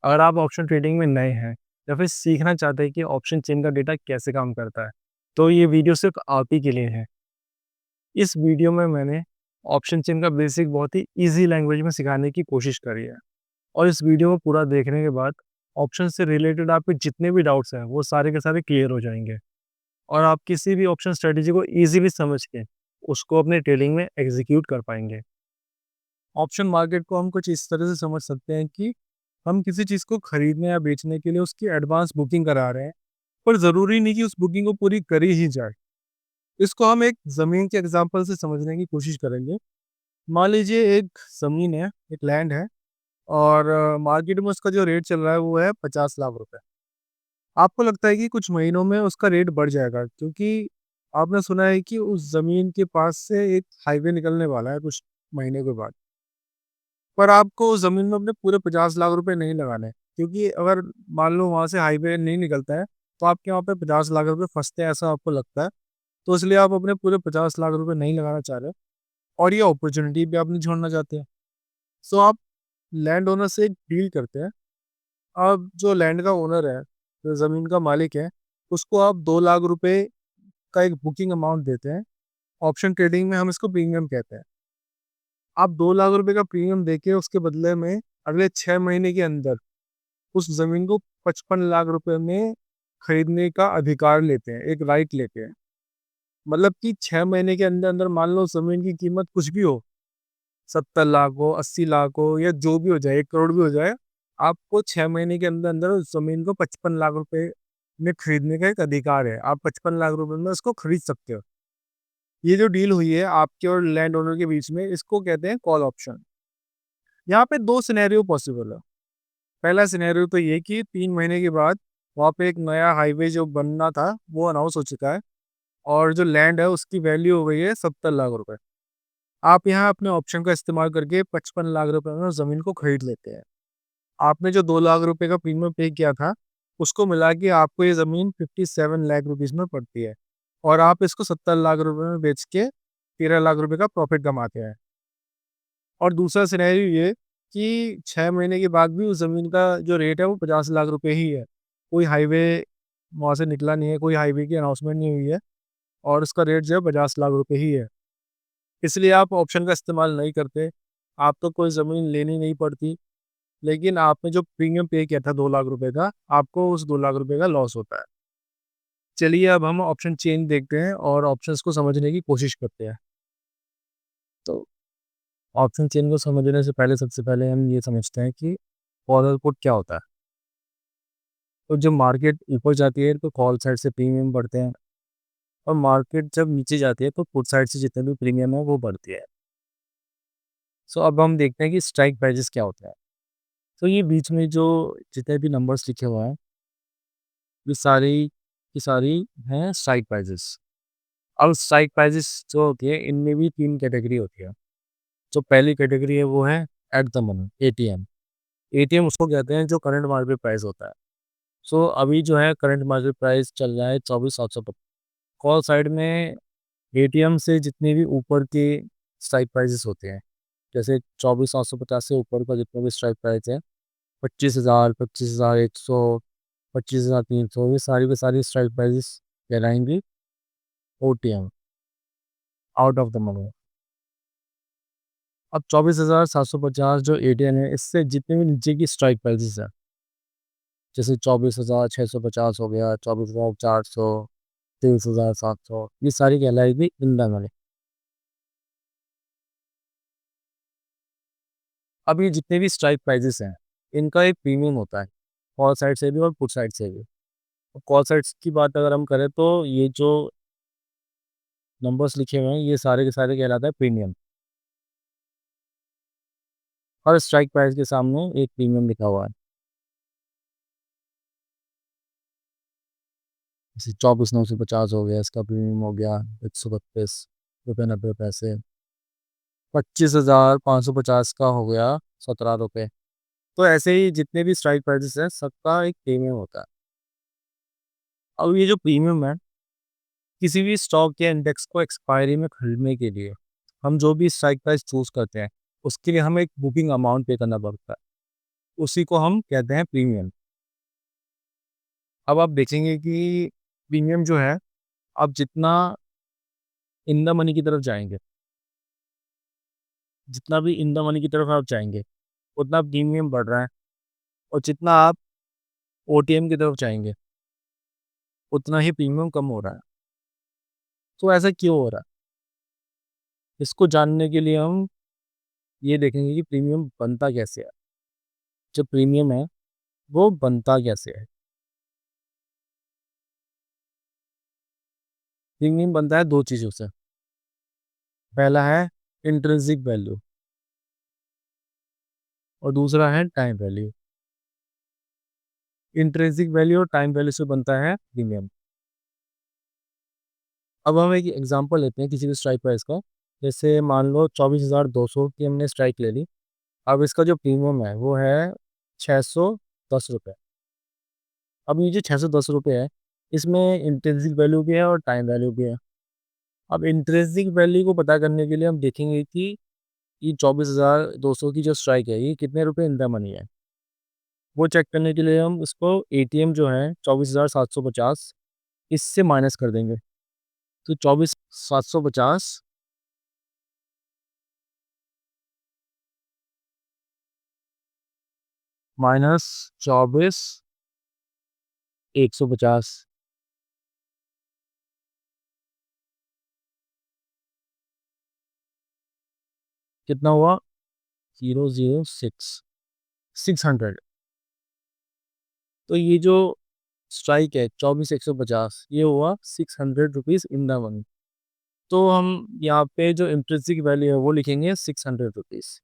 अगर आप option trading में नए हैं या फिर सीखना चाहते हैं कि ऑप्शन चेन का डेटा कैसे काम करता है, तो ये वीडियो सिर्फ आप ही के लिए है। इस वीडियो में मैंने ऑप्शन चेन का बेसिक बहुत ही ईज़ी लैंग्वेज में सिखाने की कोशिश करी है और इस वीडियो को पूरा देखने के बाद ऑप्शन से रिलेटेड आपके जितने भी डाउट्स हैं, वो सारे के सारे क्लियर हो जाएँगे और आप किसी भी ऑप्शन स्ट्रैटेजी को ईज़िली समझ के उसको अपने ट्रेडिंग में एग्ज़ीक्यूट कर पाएँगे। ऑप्शन मार्केट को हम कुछ इस तरह से समझ सकते हैं कि हम किसी चीज़ को खरीदने या बेचने के लिए उसकी एडवांस बुकिंग करा रहे हैं, पर ज़रूरी नहीं कि उस बुकिंग को पूरी करी ही जाए। इसको हम एक ज़मीन के एग्ज़ाम्पल से समझने की कोशिश करेंगे। मान लीजिए एक ज़मीन है, एक लैंड है और मार्केट में उसका जो रेट चल रहा है वो है 50 लाख रुपए। आपको लगता है कि कुछ महीनों में उसका रेट बढ़ जाएगा क्योंकि आपने सुना है कि उस ज़मीन के पास से एक हाईवे निकलने वाला है कुछ महीने के बाद। पर आपको उस ज़मीन में अपने पूरे 50 लाख रुपए नहीं लगाने, क्योंकि अगर मान लो वहाँ से हाईवे नहीं निकलता है, तो आपके वहाँ पे 50 लाख रुपए फँसते हैं ऐसा आपको लगता है। तो इसलिए आप अपने पूरे 50 लाख रुपए नहीं लगाना चाह रहे और ये अपॉर्च्युनिटी भी आप नहीं छोड़ना चाहते हैं। सो आप लैंड ओनर से एक डील करते हैं। अब जो लैंड का ओनर है, जो ज़मीन का मालिक है, उसको आप 2 लाख रुपए का एक बुकिंग अमाउंट देते हैं। ऑप्शन ट्रेडिंग में हम इसको प्रीमियम कहते हैं। आप 2 लाख रुपए का प्रीमियम देके उसके बदले में अगले 6 महीने के अंदर उस ज़मीन को 55 लाख रुपए में खरीदने का अधिकार लेते हैं, एक राइट लेते हैं। मतलब कि 6 महीने के अंदर-अंदर मान लो ज़मीन की कीमत कुछ भी हो, 70 लाख हो, 80 लाख हो या जो भी हो जाए, 1 करोड़ भी हो जाए, आपको 6 महीने के अंदर-अंदर उस ज़मीन को 55 लाख रुपए में खरीदने का एक अधिकार है। आप 55 लाख रुपए में उसको खरीद सकते हो। ये जो डील हुई है आपके और लैंड ओनर के बीच में, इसको कहते हैं कॉल ऑप्शन। यहाँ पे 2 सिनेरियो पॉसिबल है। पहला सिनेरियो तो ये कि 3 महीने के बाद वहाँ पे एक नया हाईवे जो बनना था, वो अनाउंस हो चुका है और जो लैंड है उसकी वैल्यू हो गई है 70 लाख रुपए। आप यहाँ अपने ऑप्शन का इस्तेमाल करके 55 लाख रुपए में उस ज़मीन को खरीद लेते हैं। आपने जो 2 लाख रुपए का प्रीमियम पे किया था, उसको मिला के आपको ये ज़मीन 57 लाख रुपीज़ में पड़ती है और आप इसको 70 लाख रुपए में बेच के 13 लाख रुपए का प्रॉफ़िट कमाते हैं। और दूसरा सिनेरियो ये कि 6 महीने के बाद भी उस ज़मीन का जो रेट है वो 50 लाख रुपए ही है। कोई हाईवे वहाँ से निकला नहीं है, कोई हाईवे की अनाउंसमेंट नहीं हुई है और उसका रेट जो है 50 लाख रुपए ही है। इसलिए आप ऑप्शन का इस्तेमाल नहीं करते, आपको कोई ज़मीन लेनी नहीं पड़ती, लेकिन आपने जो प्रीमियम पे किया था 2 लाख रुपए का, आपको उस 2 लाख रुपए का लॉस होता है। चलिए अब हम ऑप्शन चेन देखते हैं और ऑप्शंस को समझने की कोशिश करते हैं। तो ऑप्शन चेन को समझने से पहले सबसे पहले हम ये समझते हैं कि कॉल और पुट क्या होता है। तो जब मार्केट ऊपर जाती है तो कॉल साइड से प्रीमियम बढ़ते हैं और मार्केट जब नीचे जाती है तो पुट साइड से जितने भी प्रीमियम है वो बढ़ती है। सो अब हम देखते हैं कि स्ट्राइक प्राइजेस क्या होता है। तो ये बीच में जो जितने भी नंबर्स लिखे हुए हैं, ये सारी की सारी हैं स्ट्राइक प्राइजेस। अब स्ट्राइक प्राइजेस जो होती है इनमें भी 3 कैटेगरी होती है। जो पहली कैटेगरी है वो है at the money ATM. ATM उसको कहते हैं जो करंट मार्केट प्राइस होता है। सो अभी जो है करंट मार्केट प्राइस चल रहा है 24,750। कॉल साइड में एटीएम से जितने भी ऊपर के स्ट्राइक प्राइसेस होते हैं, जैसे 24,750 से ऊपर का जितना भी स्ट्राइक प्राइस है, 25,000, 25,100, 25,300, ये सारी की सारी स्ट्राइक प्राइसेस कहलाएंगी OTM, out of the money. अब 24,750 जो एटीएम है, इससे जितने भी नीचे की स्ट्राइक प्राइसेस है, जैसे 24,650 हो गया, 24,400, 23,700, ये सारी कहलाएगी इन द मनी। अब ये जितने भी स्ट्राइक प्राइसेस हैं, इनका एक प्रीमियम होता है, कॉल साइड से भी और पुट साइड से भी। कॉल साइड्स की बात अगर हम करें तो ये जो नंबर्स लिखे हुए हैं, ये सारे के सारे कहलाता है प्रीमियम। हर स्ट्राइक प्राइस के सामने एक प्रीमियम लिखा हुआ है। जैसे 24,950 हो गया, इसका प्रीमियम हो गया 132 रुपये 90 पैसे। 25,550 का हो गया 17 रुपये। तो ऐसे ही जितने भी स्ट्राइक प्राइसेस हैं, सबका एक प्रीमियम होता है। अब ये जो प्रीमियम है, किसी भी स्टॉक या इंडेक्स को एक्सपायरी में खरीदने के लिए हम जो भी स्ट्राइक प्राइस चूज़ करते हैं, उसके लिए हमें एक बुकिंग अमाउंट पे करना पड़ता है। उसी को हम कहते हैं प्रीमियम। अब आप देखेंगे कि प्रीमियम जो है, आप जितना इन द मनी की तरफ जाएँगे, जितना भी इन द मनी की तरफ आप जाएँगे, उतना प्रीमियम बढ़ रहा है, और जितना आप ओटीएम की तरफ जाएँगे, उतना ही प्रीमियम कम हो रहा है। तो ऐसा क्यों हो रहा है? इसको जानने के लिए हम ये देखेंगे कि प्रीमियम बनता कैसे है? जो प्रीमियम है, वो बनता कैसे है? प्रीमियम बनता है 2 चीज़ों से। पहला है इंट्रिंसिक वैल्यू, और दूसरा है टाइम वैल्यू। इंट्रिंसिक वैल्यू और टाइम वैल्यू से बनता है प्रीमियम। अब हम एक एग्जांपल लेते हैं किसी भी स्ट्राइक प्राइस का। जैसे मान लो 24,200 की हमने स्ट्राइक ले ली। अब इसका जो प्रीमियम है वो है ₹610। अब ये जो ₹610 है, इसमें इंट्रिंसिक वैल्यू भी है और टाइम वैल्यू भी है। अब इंट्रिंसिक वैल्यू को पता करने के लिए हम देखेंगे कि ये 24,200 की जो स्ट्राइक है, ये कितने रुपए इन द मनी है। वो चेक करने के लिए हम इसको एटीएम जो है 24,750, इससे माइनस कर देंगे। तो 24,750 माइनस 24,150 कितना हुआ? 006 600। तो ये जो स्ट्राइक है 24,150, ये हुआ 600 रुपीज़ इन द मनी। तो हम यहाँ पे जो इंट्रिंसिक वैल्यू है वो लिखेंगे 600 रुपीज़।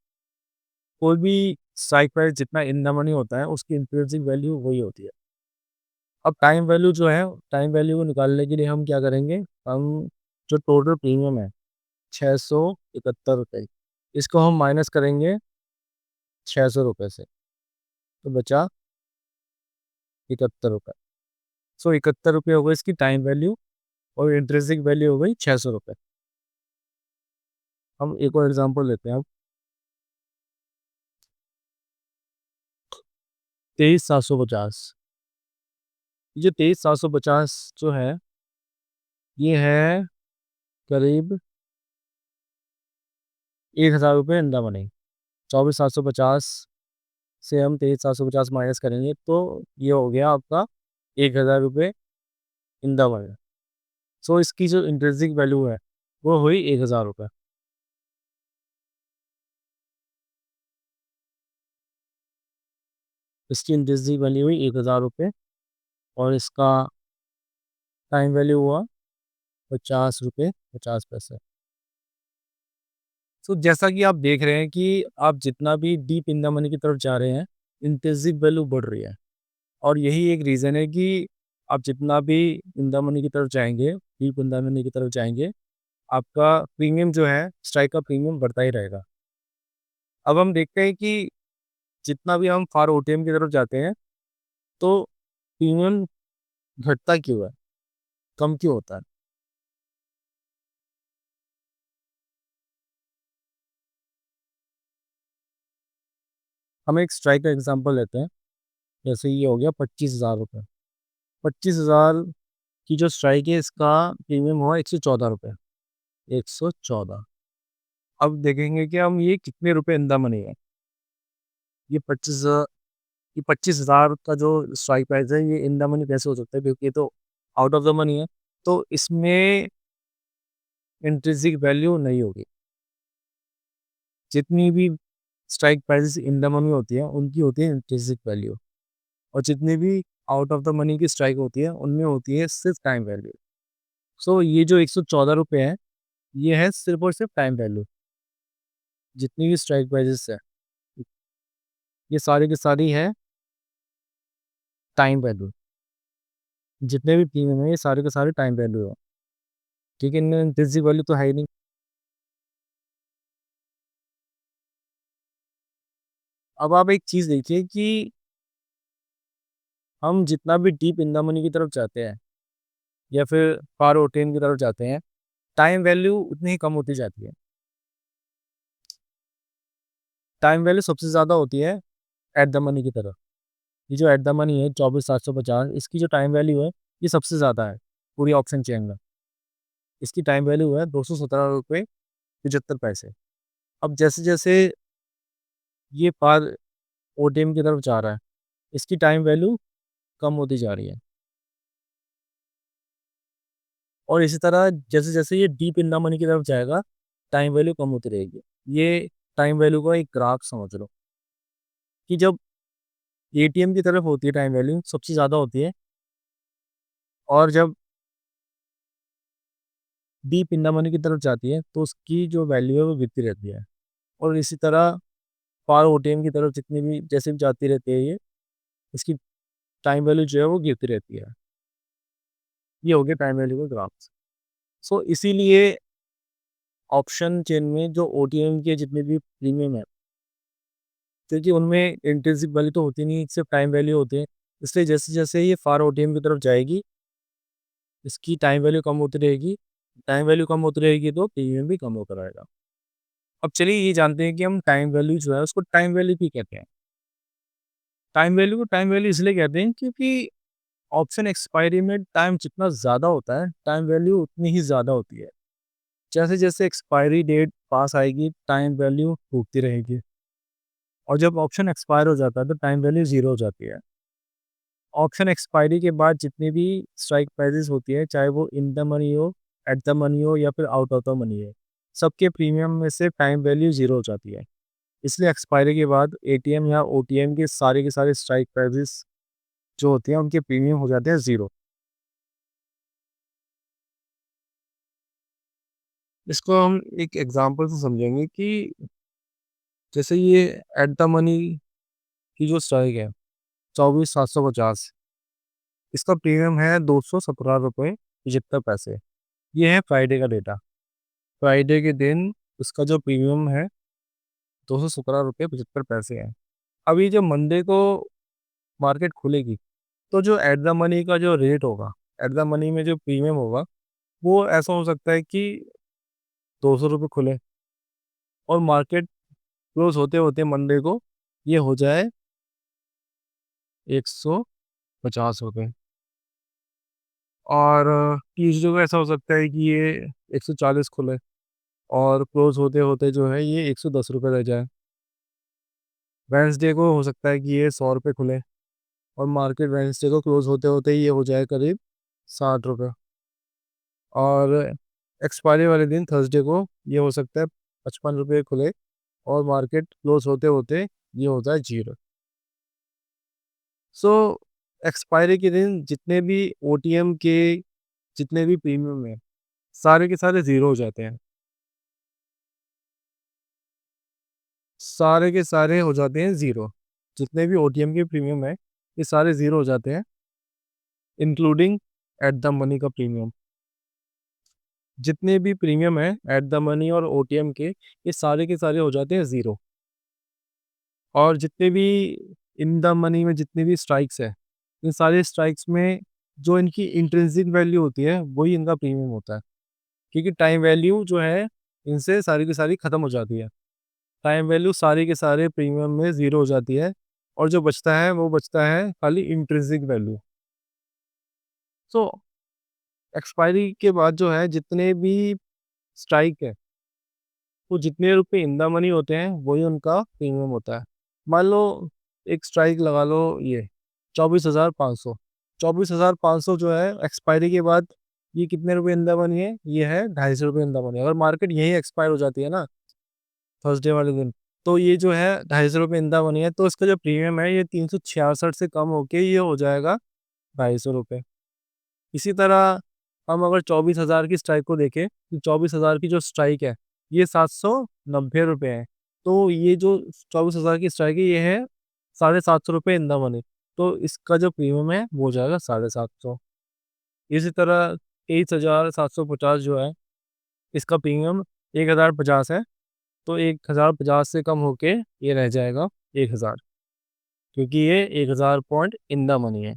कोई भी स्ट्राइक प्राइस जितना इन द मनी होता है, उसकी इंट्रिंसिक वैल्यू वही होती है। अब टाइम वैल्यू जो है, टाइम वैल्यू को निकालने के लिए हम क्या करेंगे, हम जो टोटल प्रीमियम है 671 रुपये, इसको हम माइनस करेंगे 600 रुपये से, तो बचा 71 रुपये। सो 71 रुपये हो गई इसकी टाइम वैल्यू, और इंट्रिंसिक वैल्यू हो गई 600 रुपये। हम एक और एग्जांपल लेते हैं अब। 23,750, ये 23,750 जो है, ये है करीब 1,000 रुपये इन द मनी। 24,750 से हम 23,750 माइनस करेंगे, तो ये हो गया आपका 1,000 रुपये इन द मनी। सो इसकी जो इंट्रिंसिक वैल्यू है, वो हुई 1,000 रुपये। इसकी इंट्रिंसिक वैल्यू हुई 1,000 रुपये, और इसका टाइम वैल्यू हुआ ₹50.50। सो जैसा कि आप देख रहे हैं कि आप जितना भी डीप इन द मनी की तरफ जा रहे हैं, इंट्रिंसिक वैल्यू बढ़ रही है। और यही एक रीज़न है कि आप जितना भी इन द मनी की तरफ जाएँगे, डीप इन द मनी की तरफ जाएँगे, आपका प्रीमियम जो है, स्ट्राइक का प्रीमियम बढ़ता ही रहेगा। अब हम देखते हैं कि जितना भी हम फार ओटीएम की तरफ जाते हैं, तो प्रीमियम घटता क्यों है? कम क्यों होता है? हम एक स्ट्राइक का एग्ज़ाम्पल लेते हैं। जैसे ये हो गया ₹25,000। 25,000 की जो स्ट्राइक है, इसका प्रीमियम हुआ ₹114। 114। अब देखेंगे कि हम ये कितने रुपए इन द मनी है। ये 25 ये 25,000 का जो स्ट्राइक प्राइस है, ये इन द मनी कैसे हो सकता है? क्योंकि ये तो आउट ऑफ द मनी है। तो इसमें इंट्रिंसिक वैल्यू नहीं होगी। जितनी भी strike prices in the money होती है, उनकी होती है इंट्रिंसिक वैल्यू, और जितनी भी आउट ऑफ द मनी की स्ट्राइक होती है, उनमें होती है सिर्फ टाइम वैल्यू। सो ये जो ₹114 है, ये है सिर्फ और सिर्फ टाइम वैल्यू। जितनी भी स्ट्राइक प्राइसेस है, ये सारी की सारी है टाइम वैल्यू। जितने भी प्रीमियम है, ये सारे के सारे टाइम वैल्यू है। ठीक है, इनमें इंट्रिंसिक वैल्यू तो है ही नहीं। अब आप एक चीज़ देखिए कि हम जितना भी डीप इन द मनी की तरफ जाते हैं, या फिर फार ओटिन की तरफ जाते हैं, टाइम वैल्यू उतनी ही कम होती जाती है। टाइम वैल्यू सबसे ज़्यादा होती है एट द मनी की तरफ। ये जो एट द मनी है 24,750, इसकी जो टाइम वैल्यू है ये सबसे ज़्यादा है पूरी ऑप्शन चेन में। इसकी टाइम वैल्यू है 217 रुपये 75 पैसे। अब जैसे जैसे ये पार ओटीएम की तरफ जा रहा है, इसकी टाइम वैल्यू कम होती जा रही है, और इसी तरह जैसे जैसे ये डीप इन द मनी की तरफ जाएगा, टाइम वैल्यू कम होती रहेगी। ये टाइम वैल्यू का एक ग्राफ समझ लो कि जब एटीएम की तरफ होती है टाइम वैल्यू सबसे ज़्यादा होती है, और जब डीप इन द मनी की तरफ जाती है तो उसकी जो वैल्यू है वो गिरती रहती है। और इसी तरह फार ओटीएम की तरफ जितनी भी जैसे भी जाती रहती है, ये इसकी टाइम वैल्यू जो है वो गिरती रहती है। ये हो गया टाइम वैल्यू का ग्राफ। सो इसीलिए ऑप्शन चेन में जो ओटीएम के जितने भी प्रीमियम है, क्योंकि उनमें इंट्रिंसिक वैल्यू तो होती नहीं, सिर्फ टाइम वैल्यू होती है। इसलिए जैसे जैसे ये फार ओटीएम की तरफ जाएगी, इसकी टाइम वैल्यू कम होती रहेगी। टाइम वैल्यू कम होती रहेगी तो प्रीमियम भी कम होता रहेगा। अब चलिए ये जानते हैं कि हम टाइम वैल्यू जो है उसको टाइम वैल्यू क्यों कहते हैं। टाइम वैल्यू को टाइम वैल्यू इसलिए कहते हैं क्योंकि ऑप्शन एक्सपायरी में टाइम जितना ज़्यादा होता है, टाइम वैल्यू उतनी ही ज़्यादा होती है। जैसे जैसे एक्सपायरी डेट पास आएगी, टाइम वैल्यू टूटती रहेगी, और जब ऑप्शन एक्सपायर हो जाता है तो टाइम वैल्यू ज़ीरो हो जाती है। ऑप्शन एक्सपायरी के बाद जितनी भी स्ट्राइक प्राइसेस होती है, चाहे वो इन द मनी हो, एट द मनी हो या फिर आउट ऑफ द मनी हो, सबके प्रीमियम में से टाइम वैल्यू ज़ीरो हो जाती है। इसलिए एक्सपायरी के बाद एटीएम या ओटीएम के सारे स्ट्राइक प्राइसेस जो होती हैं उनके प्रीमियम हो जाते हैं ज़ीरो। इसको हम एक एग्जांपल से समझेंगे कि जैसे ये एट द मनी की जो स्ट्राइक है 24,750, इसका प्रीमियम है 217 रुपये 75 पैसे। ये है फ्राइडे का डेटा। फ्राइडे के दिन उसका जो प्रीमियम है 217 रुपये 75 पैसे है। अभी जब मंडे को मार्केट खुलेगी तो जो एट द मनी का जो रेट होगा, एट द मनी में जो प्रीमियम होगा, वो ऐसा हो सकता है कि 200 रुपये खुले, और मार्केट क्लोज होते होते मंडे को ये हो जाए 150 रुपये। और ट्यूसडे को ऐसा हो सकता है कि ये 140 खुले, और क्लोज होते होते जो है ये 110 रुपये रह जाए। वेडनेसडे को हो सकता है कि ये 100 रुपये खुले, और मार्केट वेडनेसडे को क्लोज होते होते ये हो जाए करीब 60 रुपये। और एक्सपायरी वाले दिन थर्सडे को ये हो सकता है 55 रुपये खुले, और मार्केट क्लोज होते होते ये होता है जीरो। सो एक्सपायरी के दिन जितने भी ओटीएम के जितने भी प्रीमियम है, सारे के सारे ज़ीरो हो जाते हैं। सारे के सारे हो जाते हैं ज़ीरो। जितने भी ओटीएम के प्रीमियम है, ये सारे ज़ीरो हो जाते हैं, इंक्लूडिंग एट द मनी का प्रीमियम। जितने भी प्रीमियम है एट द मनी और ओटीएम के, ये सारे के सारे हो जाते हैं ज़ीरो। और जितने भी इन द मनी में जितने भी स्ट्राइक्स है, इन सारे स्ट्राइक्स में जो इनकी इंट्रिंसिक वैल्यू होती है, वही इनका प्रीमियम होता है। क्योंकि टाइम वैल्यू जो है, इनसे सारी की सारी खत्म हो जाती है। टाइम वैल्यू सारे के सारे प्रीमियम में ज़ीरो हो जाती है, और जो बचता है वो बचता है खाली इंट्रिंसिक वैल्यू। सो एक्सपायरी के बाद जो है जितने भी स्ट्राइक है, वो जितने रुपए इन द मनी होते हैं वही उनका प्रीमियम होता है। मान लो एक स्ट्राइक लगा लो, ये 24,500। 24,500 जो है एक्सपायरी के बाद ये कितने रुपए इन द मनी है, ये है 250 रुपये इन द मनी। अगर मार्केट यही एक्सपायर हो जाती है ना थर्सडे वाले दिन, तो ये जो है 250 रुपये इन द मनी है, तो इसका जो प्रीमियम है ये 366 से कम होके ये हो जाएगा 250 रुपये। इसी तरह हम अगर 24,000 की स्ट्राइक को देखें, तो 24,000 की जो स्ट्राइक है ये 790 रुपये है। तो ये जो 24,000 की स्ट्राइक है, ये है 750 रुपये इन द मनी। तो इसका जो प्रीमियम है वो हो जाएगा 750। इसी तरह 23,750 जो है, इसका प्रीमियम 1,050 है। तो 1,050 से कम होके ये रह जाएगा 1,000, क्योंकि ये 1,000 पॉइंट इन द मनी है।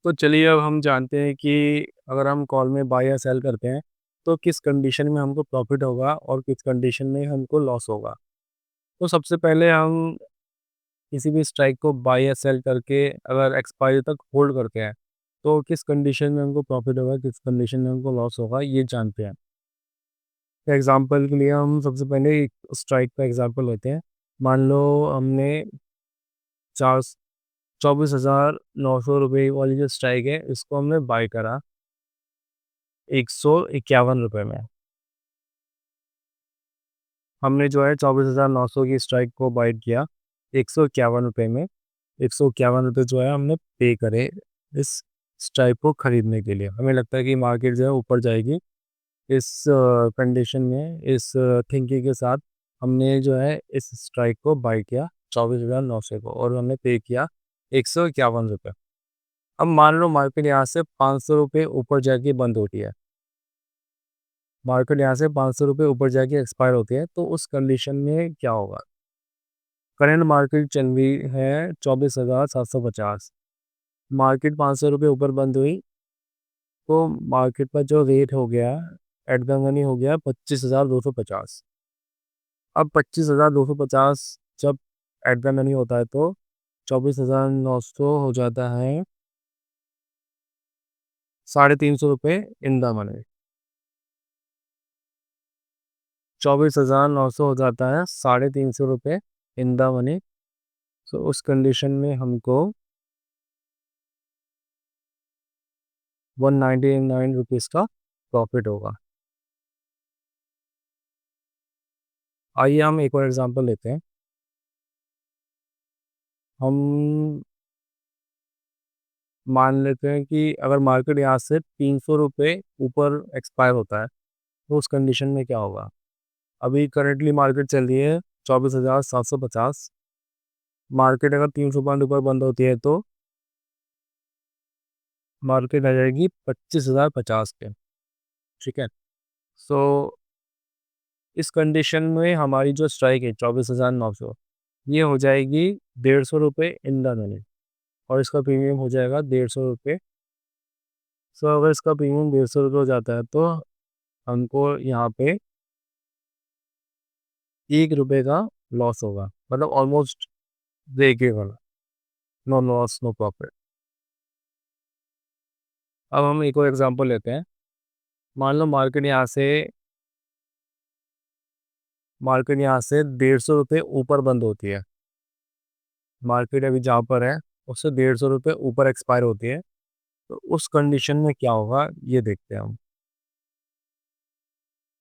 तो चलिए अब हम जानते हैं कि अगर हम कॉल में बाय या सेल करते हैं तो किस कंडीशन में हमको प्रॉफ़िट होगा और किस कंडीशन में हमको लॉस होगा। तो सबसे पहले हम किसी भी स्ट्राइक को बाय या सेल करके अगर एक्सपायरी तक होल्ड करते हैं, तो किस कंडीशन में हमको प्रॉफ़िट होगा, किस कंडीशन में हमको लॉस होगा, ये जानते हैं। एग्ज़ाम्पल के लिए हम सबसे पहले एक स्ट्राइक का एग्ज़ाम्पल लेते हैं। मान लो हमने चार 24,900 रुपए वाली जो स्ट्राइक है, इसको हमने बाय करा ₹151 में। हमने जो है 24,900 की स्ट्राइक को बाय किया ₹151 में। ₹151 जो है हमने पे करे इस स्ट्राइक को खरीदने के लिए। हमें लगता है कि मार्केट जो है ऊपर जाएगी। इस कंडीशन में, इस थिंकिंग के साथ हमने जो है इस स्ट्राइक को बाय किया 24,900 को और हमने पे किया ₹151। अब मान लो मार्केट यहाँ से ₹500 ऊपर जाके बंद होती है। मार्केट यहाँ से ₹500 ऊपर जाके एक्सपायर होती है, तो उस कंडीशन में क्या होगा? करंट मार्केट चल रही है 24,750। मार्केट ₹500 ऊपर बंद हुई, तो मार्केट का जो रेट हो गया एट द मनी हो गया 25,250। अब 25,250 जब एट द मनी होता है तो 24,900 हो जाता है ₹350 इन द मनी। 24,900 हो जाता है ₹350 इन द मनी। तो उस कंडीशन में हमको ₹199 का प्रॉफिट होगा। आइए हम एक और एग्जांपल लेते हैं। हम मान लेते हैं कि अगर मार्केट यहाँ से ₹300 ऊपर एक्सपायर होता है, तो उस कंडीशन में क्या होगा? अभी करंटली मार्केट चल रही है 24,750। मार्केट अगर 300 पॉइंट ऊपर बंद होती है तो मार्केट आ जाएगी 25,050 पे। ठीक है? सो इस कंडीशन में हमारी जो स्ट्राइक है 24,900, ये हो जाएगी ₹150 इन द मनी और इसका प्रीमियम हो जाएगा ₹150। सो अगर इसका प्रीमियम ₹150 हो जाता है तो हमको यहाँ पे ₹1 का लॉस होगा, मतलब almost break even, no loss no profit. अब हम एक और एग्जांपल लेते हैं। मान लो मार्केट यहाँ से ₹150 ऊपर बंद होती है। मार्केट अभी जहाँ पर है उससे ₹150 ऊपर एक्सपायर होती है, तो उस कंडीशन में क्या होगा ये देखते हैं हम।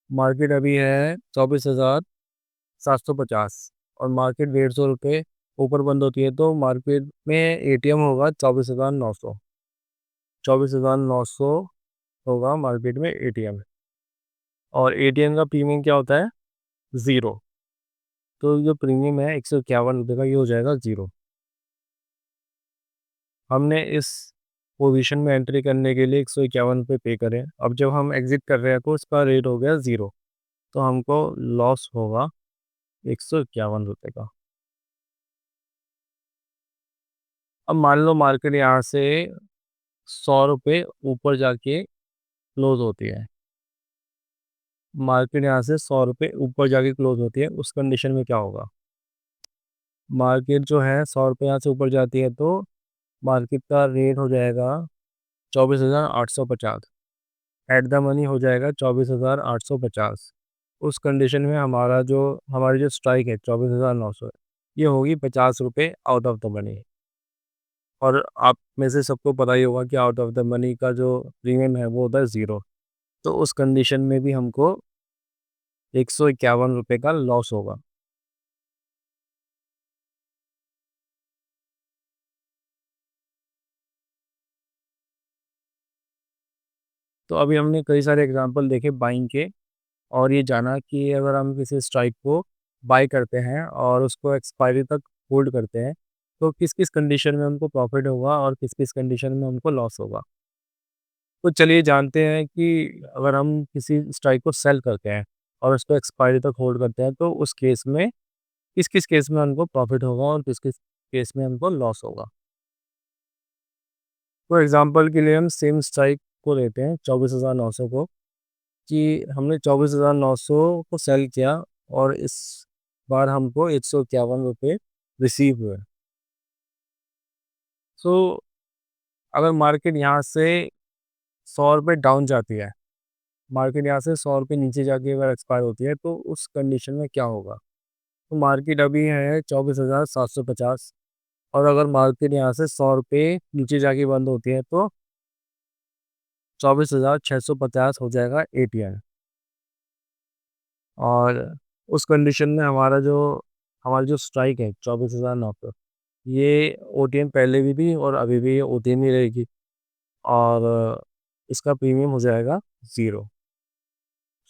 मार्केट अभी है 24,750 और मार्केट ₹150 ऊपर बंद होती है, तो मार्केट में एटीएम होगा 24,900। 24,900 होगा मार्केट में एटीएम और एटीएम का प्रीमियम क्या होता है? ज़ीरो। तो जो प्रीमियम है ₹151 का, ये हो जाएगा ज़ीरो। हमने इस पोजीशन में एंट्री करने के लिए ₹151 पे करें। अब जब हम एग्ज़िट कर रहे हैं तो उसका रेट हो गया ज़ीरो, तो हमको लॉस होगा ₹151 का। अब मान लो मार्केट यहाँ से ₹100 ऊपर जाके क्लोज़ होती है। मार्केट यहाँ से ₹100 ऊपर जाके क्लोज़ होती है, उस कंडीशन में क्या होगा? मार्केट जो है ₹100 यहाँ से ऊपर जाती है तो मार्केट का रेट हो जाएगा 24,850। एट द मनी हो जाएगा 24,850। उस कंडीशन में हमारी जो स्ट्राइक है 24,900, ये होगी ₹50 आउट ऑफ द मनी। और आप में से सबको पता ही होगा कि आउट ऑफ द मनी का जो प्रीमियम है वो होता है ज़ीरो। तो उस कंडीशन में भी हमको ₹151 का लॉस होगा। तो अभी हमने कई सारे एग्जांपल देखे बाइंग के और ये जाना कि अगर हम किसी स्ट्राइक को बाय करते हैं और उसको एक्सपायरी तक होल्ड करते हैं, तो किस-किस कंडीशन में हमको प्रॉफ़िट होगा और किस-किस कंडीशन में हमको लॉस होगा। तो चलिए जानते हैं कि अगर हम किसी स्ट्राइक को सेल करते हैं और उसको एक्सपायरी तक होल्ड करते हैं, तो उस केस में किस-किस केस में हमको प्रॉफ़िट होगा और किस-किस केस में हमको लॉस होगा। तो एग्ज़ाम्पल के लिए हम सेम स्ट्राइक को लेते हैं 24,900 को। कि हमने 24,900 को सेल किया और इस बार हमको 151 रुपये रिसीव हुए। सो अगर मार्केट यहाँ से 100 रुपये डाउन जाती है, मार्केट यहाँ से 100 रुपये नीचे जाके अगर एक्सपायर होती है तो उस कंडीशन में क्या होगा? तो मार्केट अभी है 24,750 और अगर मार्केट यहाँ से 100 रुपये नीचे जाके बंद होती है तो 24,650 हो जाएगा एटीएम। और उस कंडीशन में हमारी जो स्ट्राइक है 24,900, ये ओटीएम पहले भी थी और अभी भी ये ओटीएम ही रहेगी और इसका प्रीमियम हो जाएगा ज़ीरो।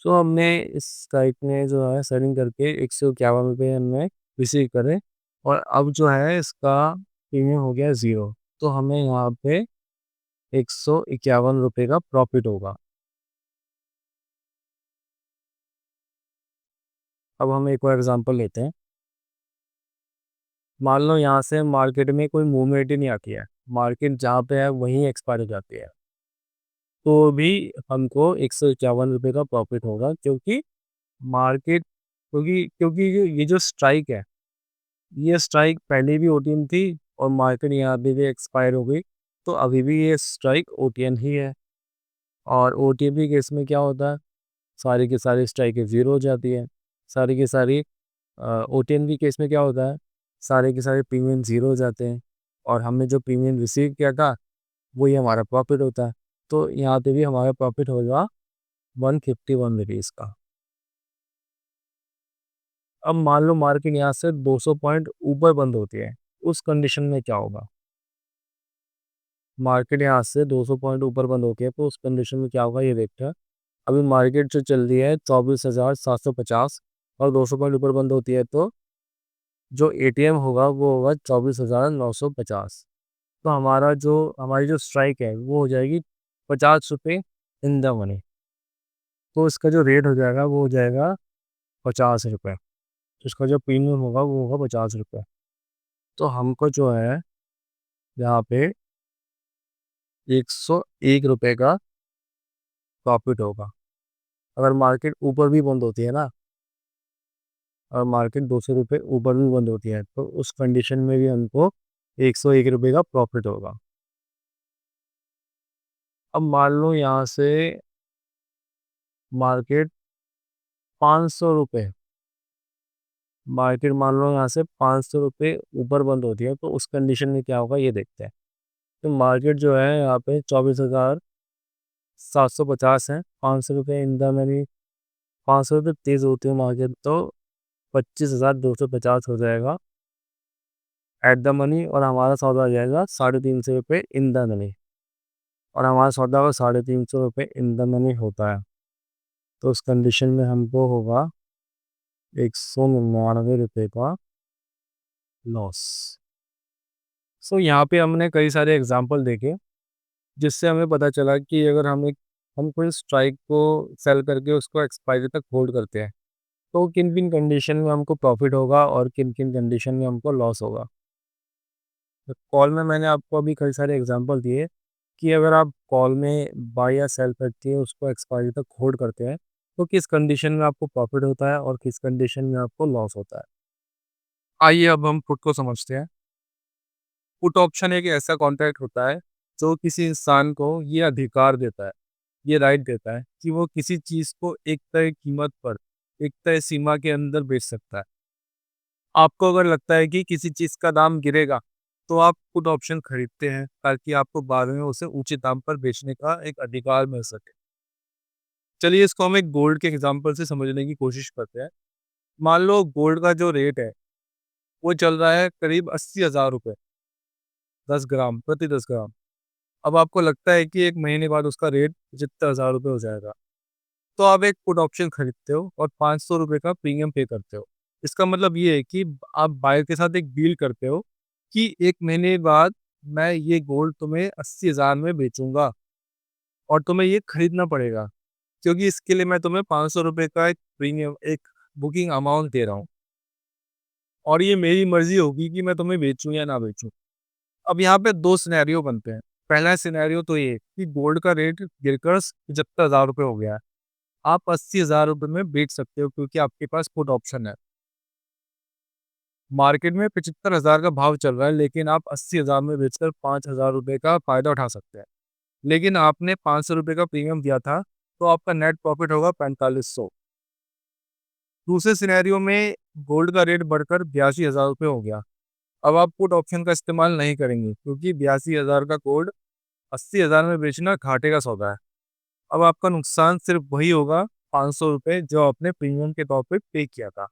सो हमने इस स्ट्राइक में जो है सेलिंग करके 151 रुपये हमने रिसीव करे और अब जो है इसका प्रीमियम हो गया ज़ीरो। तो हमें यहाँ पे 151 रुपये का प्रॉफिट होगा। अब हम एक और एग्जांपल लेते हैं। मान लो यहाँ से मार्केट में कोई मूवमेंट ही नहीं आती है, मार्केट जहाँ पे है वहीं एक्सपायर हो जाती है, तो भी हमको 151 रुपये का प्रॉफिट होगा क्योंकि मार्केट क्योंकि क्योंकि ये जो स्ट्राइक है, ये स्ट्राइक पहले भी ओटीएम थी और मार्केट यहाँ पे भी एक्सपायर हो गई, तो अभी भी ये स्ट्राइक ओटीएम ही है। और ओटीएम के केस में क्या होता है, सारी की सारी स्ट्राइकें ज़ीरो हो जाती है। सारी की सारी ओटीएम के केस में क्या होता है, सारे के सारे प्रीमियम ज़ीरो हो जाते हैं और हमने जो प्रीमियम रिसीव किया था वही हमारा प्रॉफिट होता है। तो यहाँ पे भी हमारा प्रॉफिट होगा 151 रुपीज़ का। अब मान लो मार्केट यहाँ से 200 पॉइंट ऊपर बंद होती है, उस कंडीशन में क्या होगा? मार्केट यहाँ से 200 पॉइंट ऊपर बंद होती है तो उस कंडीशन में क्या होगा ये देखते हैं। अभी मार्केट जो चल रही है 24,750 और 200 पॉइंट ऊपर बंद होती है तो जो एटीएम होगा वो होगा 24,950। तो हमारी जो स्ट्राइक है वो हो जाएगी 50 रुपये इन द मनी। तो इसका जो रेट हो जाएगा वो हो जाएगा 50 रुपये। तो इसका जो प्रीमियम होगा वो होगा 50 रुपये। तो हमको जो है यहाँ पे 101 रुपये का प्रॉफिट होगा। अगर मार्केट ऊपर भी बंद होती है ना, और मार्केट 200 रुपये ऊपर भी बंद होती है तो उस कंडीशन में भी हमको 101 रुपये का प्रॉफिट होगा। अब मान लो यहाँ से मार्केट 500 रुपये, मार्केट मान लो यहाँ से 500 रुपये ऊपर बंद होती है तो उस कंडीशन में क्या होगा ये देखते हैं। तो मार्केट जो है यहाँ पे 24,750 है, 500 रुपये इन द मनी, 500 रुपये तेज़ होती है मार्केट तो 25,250 हो जाएगा एट द मनी और हमारा सौदा आ जाएगा 350 रुपये इन द मनी और हमारा सौदा का 350 रुपये इन द मनी होता है। तो उस कंडीशन में हमको होगा 199 रुपये का लॉस। सो यहाँ पे हमने कई सारे एग्जांपल देखे जिससे हमें पता चला कि अगर हम कोई स्ट्राइक को सेल करके उसको एक्सपायरी तक होल्ड करते हैं तो किन किन कंडीशन में हमको प्रॉफिट होगा और किन किन कंडीशन में हमको लॉस होगा। तो कॉल में मैंने आपको अभी कई सारे एग्जांपल दिए कि अगर आप कॉल में बाय या सेल करके उसको एक्सपायरी तक होल्ड करते हैं तो किस कंडीशन में आपको प्रॉफिट होता है और किस कंडीशन में आपको लॉस होता है। आइए अब हम पुट को समझते हैं। पुट ऑप्शन एक ऐसा कॉन्ट्रैक्ट होता है जो किसी इंसान को ये अधिकार देता है, ये राइट देता है कि वो किसी चीज़ को एक तय कीमत पर, एक तय सीमा के अंदर बेच सकता है। आपको अगर लगता है कि किसी चीज़ का दाम गिरेगा, तो आप पुट ऑप्शन खरीदते हैं ताकि आपको बाद में उसे ऊँचे दाम पर बेचने का एक अधिकार मिल सके। चलिए इसको हम एक गोल्ड के एग्ज़ाम्पल से समझने की कोशिश करते हैं। मान लो गोल्ड का जो रेट है, वो चल रहा है करीब 80,000 रुपए 10 ग्राम, प्रति 10 ग्राम। अब आपको लगता है कि 1 महीने बाद उसका रेट 75,000 रुपए हो जाएगा। तो आप एक पुट ऑप्शन खरीदते हो और 500 रुपए का प्रीमियम पे करते हो। इसका मतलब ये है कि आप बायर के साथ एक डील करते हो कि 1 महीने बाद मैं ये गोल्ड तुम्हें 80,000 में बेचूँगा और तुम्हें ये खरीदना पड़ेगा, क्योंकि इसके लिए मैं तुम्हें 500 रुपए का एक प्रीमियम, एक बुकिंग अमाउंट दे रहा हूँ और ये मेरी मर्ज़ी होगी कि मैं तुम्हें बेचूँ या ना बेचूँ। अब यहाँ पे 2 सिनेरियो बनते हैं। पहला सिनेरियो तो ये कि गोल्ड का रेट गिरकर 75,000 रुपए हो गया है। आप 80,000 रुपए में बेच सकते हो क्योंकि आपके पास पुट ऑप्शन है। मार्केट में 75,000 का भाव चल रहा है, लेकिन आप 80,000 में बेचकर 5,000 रुपए का फ़ायदा उठा सकते हैं। लेकिन आपने 500 रुपए का प्रीमियम दिया था, तो आपका नेट प्रॉफ़िट होगा 4500। दूसरे सिनेरियो में गोल्ड का रेट बढ़कर 82,000 रुपए हो गया। अब आप पुट ऑप्शन का इस्तेमाल नहीं करेंगे क्योंकि 82,000 का गोल्ड 80,000 में बेचना घाटे का सौदा है। अब आपका नुकसान सिर्फ वही होगा, 500 रुपए जो आपने प्रीमियम के तौर पे पे किया था।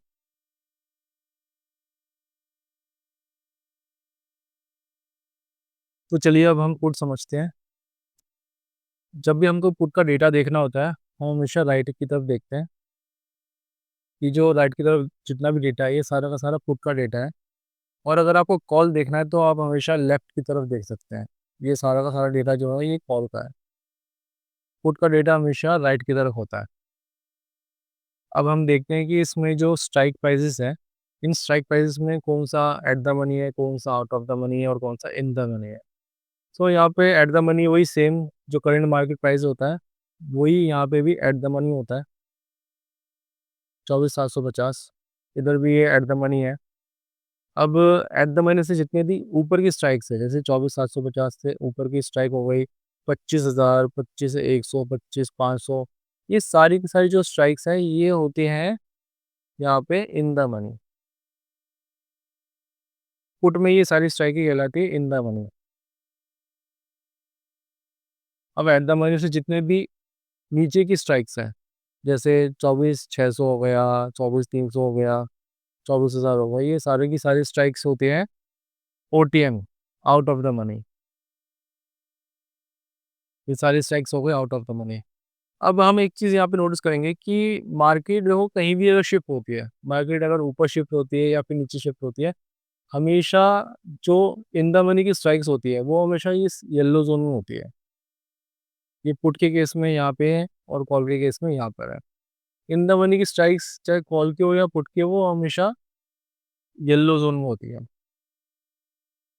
तो चलिए अब हम पुट समझते हैं। जब भी हमको पुट का डेटा देखना होता है, हम हमेशा राइट की तरफ देखते हैं कि जो राइट की तरफ जितना भी डेटा है, ये सारा का सारा पुट का डेटा है। और अगर आपको कॉल देखना है, तो आप हमेशा लेफ्ट की तरफ देख सकते हैं। ये सारा का सारा डेटा जो है, ये कॉल का है। पुट का डेटा हमेशा राइट की तरफ होता है। अब हम देखते हैं कि इसमें जो स्ट्राइक प्राइसेस है, इन स्ट्राइक प्राइसेस में कौन-सा एट द मनी है, कौन-सा आउट ऑफ द मनी है और कौन-सा इन द मनी है। सो यहाँ पे एट द मनी वही सेम जो करंट मार्केट प्राइस होता है, वही यहाँ पे भी एट द मनी होता है, 24,750। इधर भी ये एट द मनी है। अब एट द मनी से जितनी भी ऊपर की स्ट्राइक्स है, जैसे 24,750 से ऊपर की स्ट्राइक हो गई 25,000, 25 से 100, 25, 500, ये सारी की सारी जो स्ट्राइक्स हैं, ये होती हैं यहाँ पे इन द मनी। पुट में ये सारी स्ट्राइकें कहलाती है इन द मनी। अब एट द मनी से जितने भी नीचे की स्ट्राइक्स हैं, जैसे 24,600 हो गया, 24,300 हो गया, 24,000 हो गया, ये सारे की सारी स्ट्राइक्स होती हैं OTM, out of the money. ये सारी स्ट्राइक्स हो गई आउट ऑफ द मनी। अब हम एक चीज़ यहाँ पे नोटिस करेंगे कि मार्केट जो कहीं भी अगर शिफ्ट होती है, मार्केट अगर ऊपर शिफ्ट होती है या फिर नीचे शिफ्ट होती है, हमेशा जो इन द मनी की स्ट्राइक्स होती है, वो हमेशा इस येलो ज़ोन में होती है। ये पुट के केस में यहाँ पे है और कॉल के केस में यहाँ पर है। इन द मनी की स्ट्राइक्स चाहे कॉल की हो या पुट की हो, वो हमेशा येलो ज़ोन में होती है।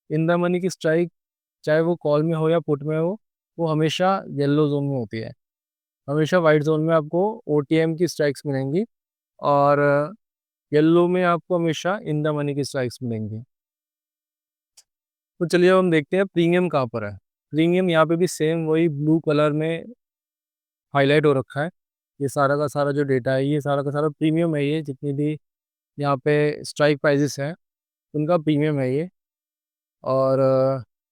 इन द मनी की स्ट्राइक चाहे वो कॉल में हो या पुट में हो, वो हमेशा येलो ज़ोन में होती है। हमेशा व्हाइट ज़ोन में आपको ओटीएम की स्ट्राइक्स मिलेंगी और येलो में आपको हमेशा इन द मनी की स्ट्राइक्स मिलेंगी। तो चलिए अब हम देखते हैं प्रीमियम कहाँ पर है। प्रीमियम यहाँ पे भी सेम वही ब्लू कलर में हाइलाइट हो रखा है। ये सारा का सारा जो डेटा है, ये सारा का सारा प्रीमियम है, ये जितनी भी यहाँ पे स्ट्राइक प्राइसेस हैं, उनका प्रीमियम है ये। और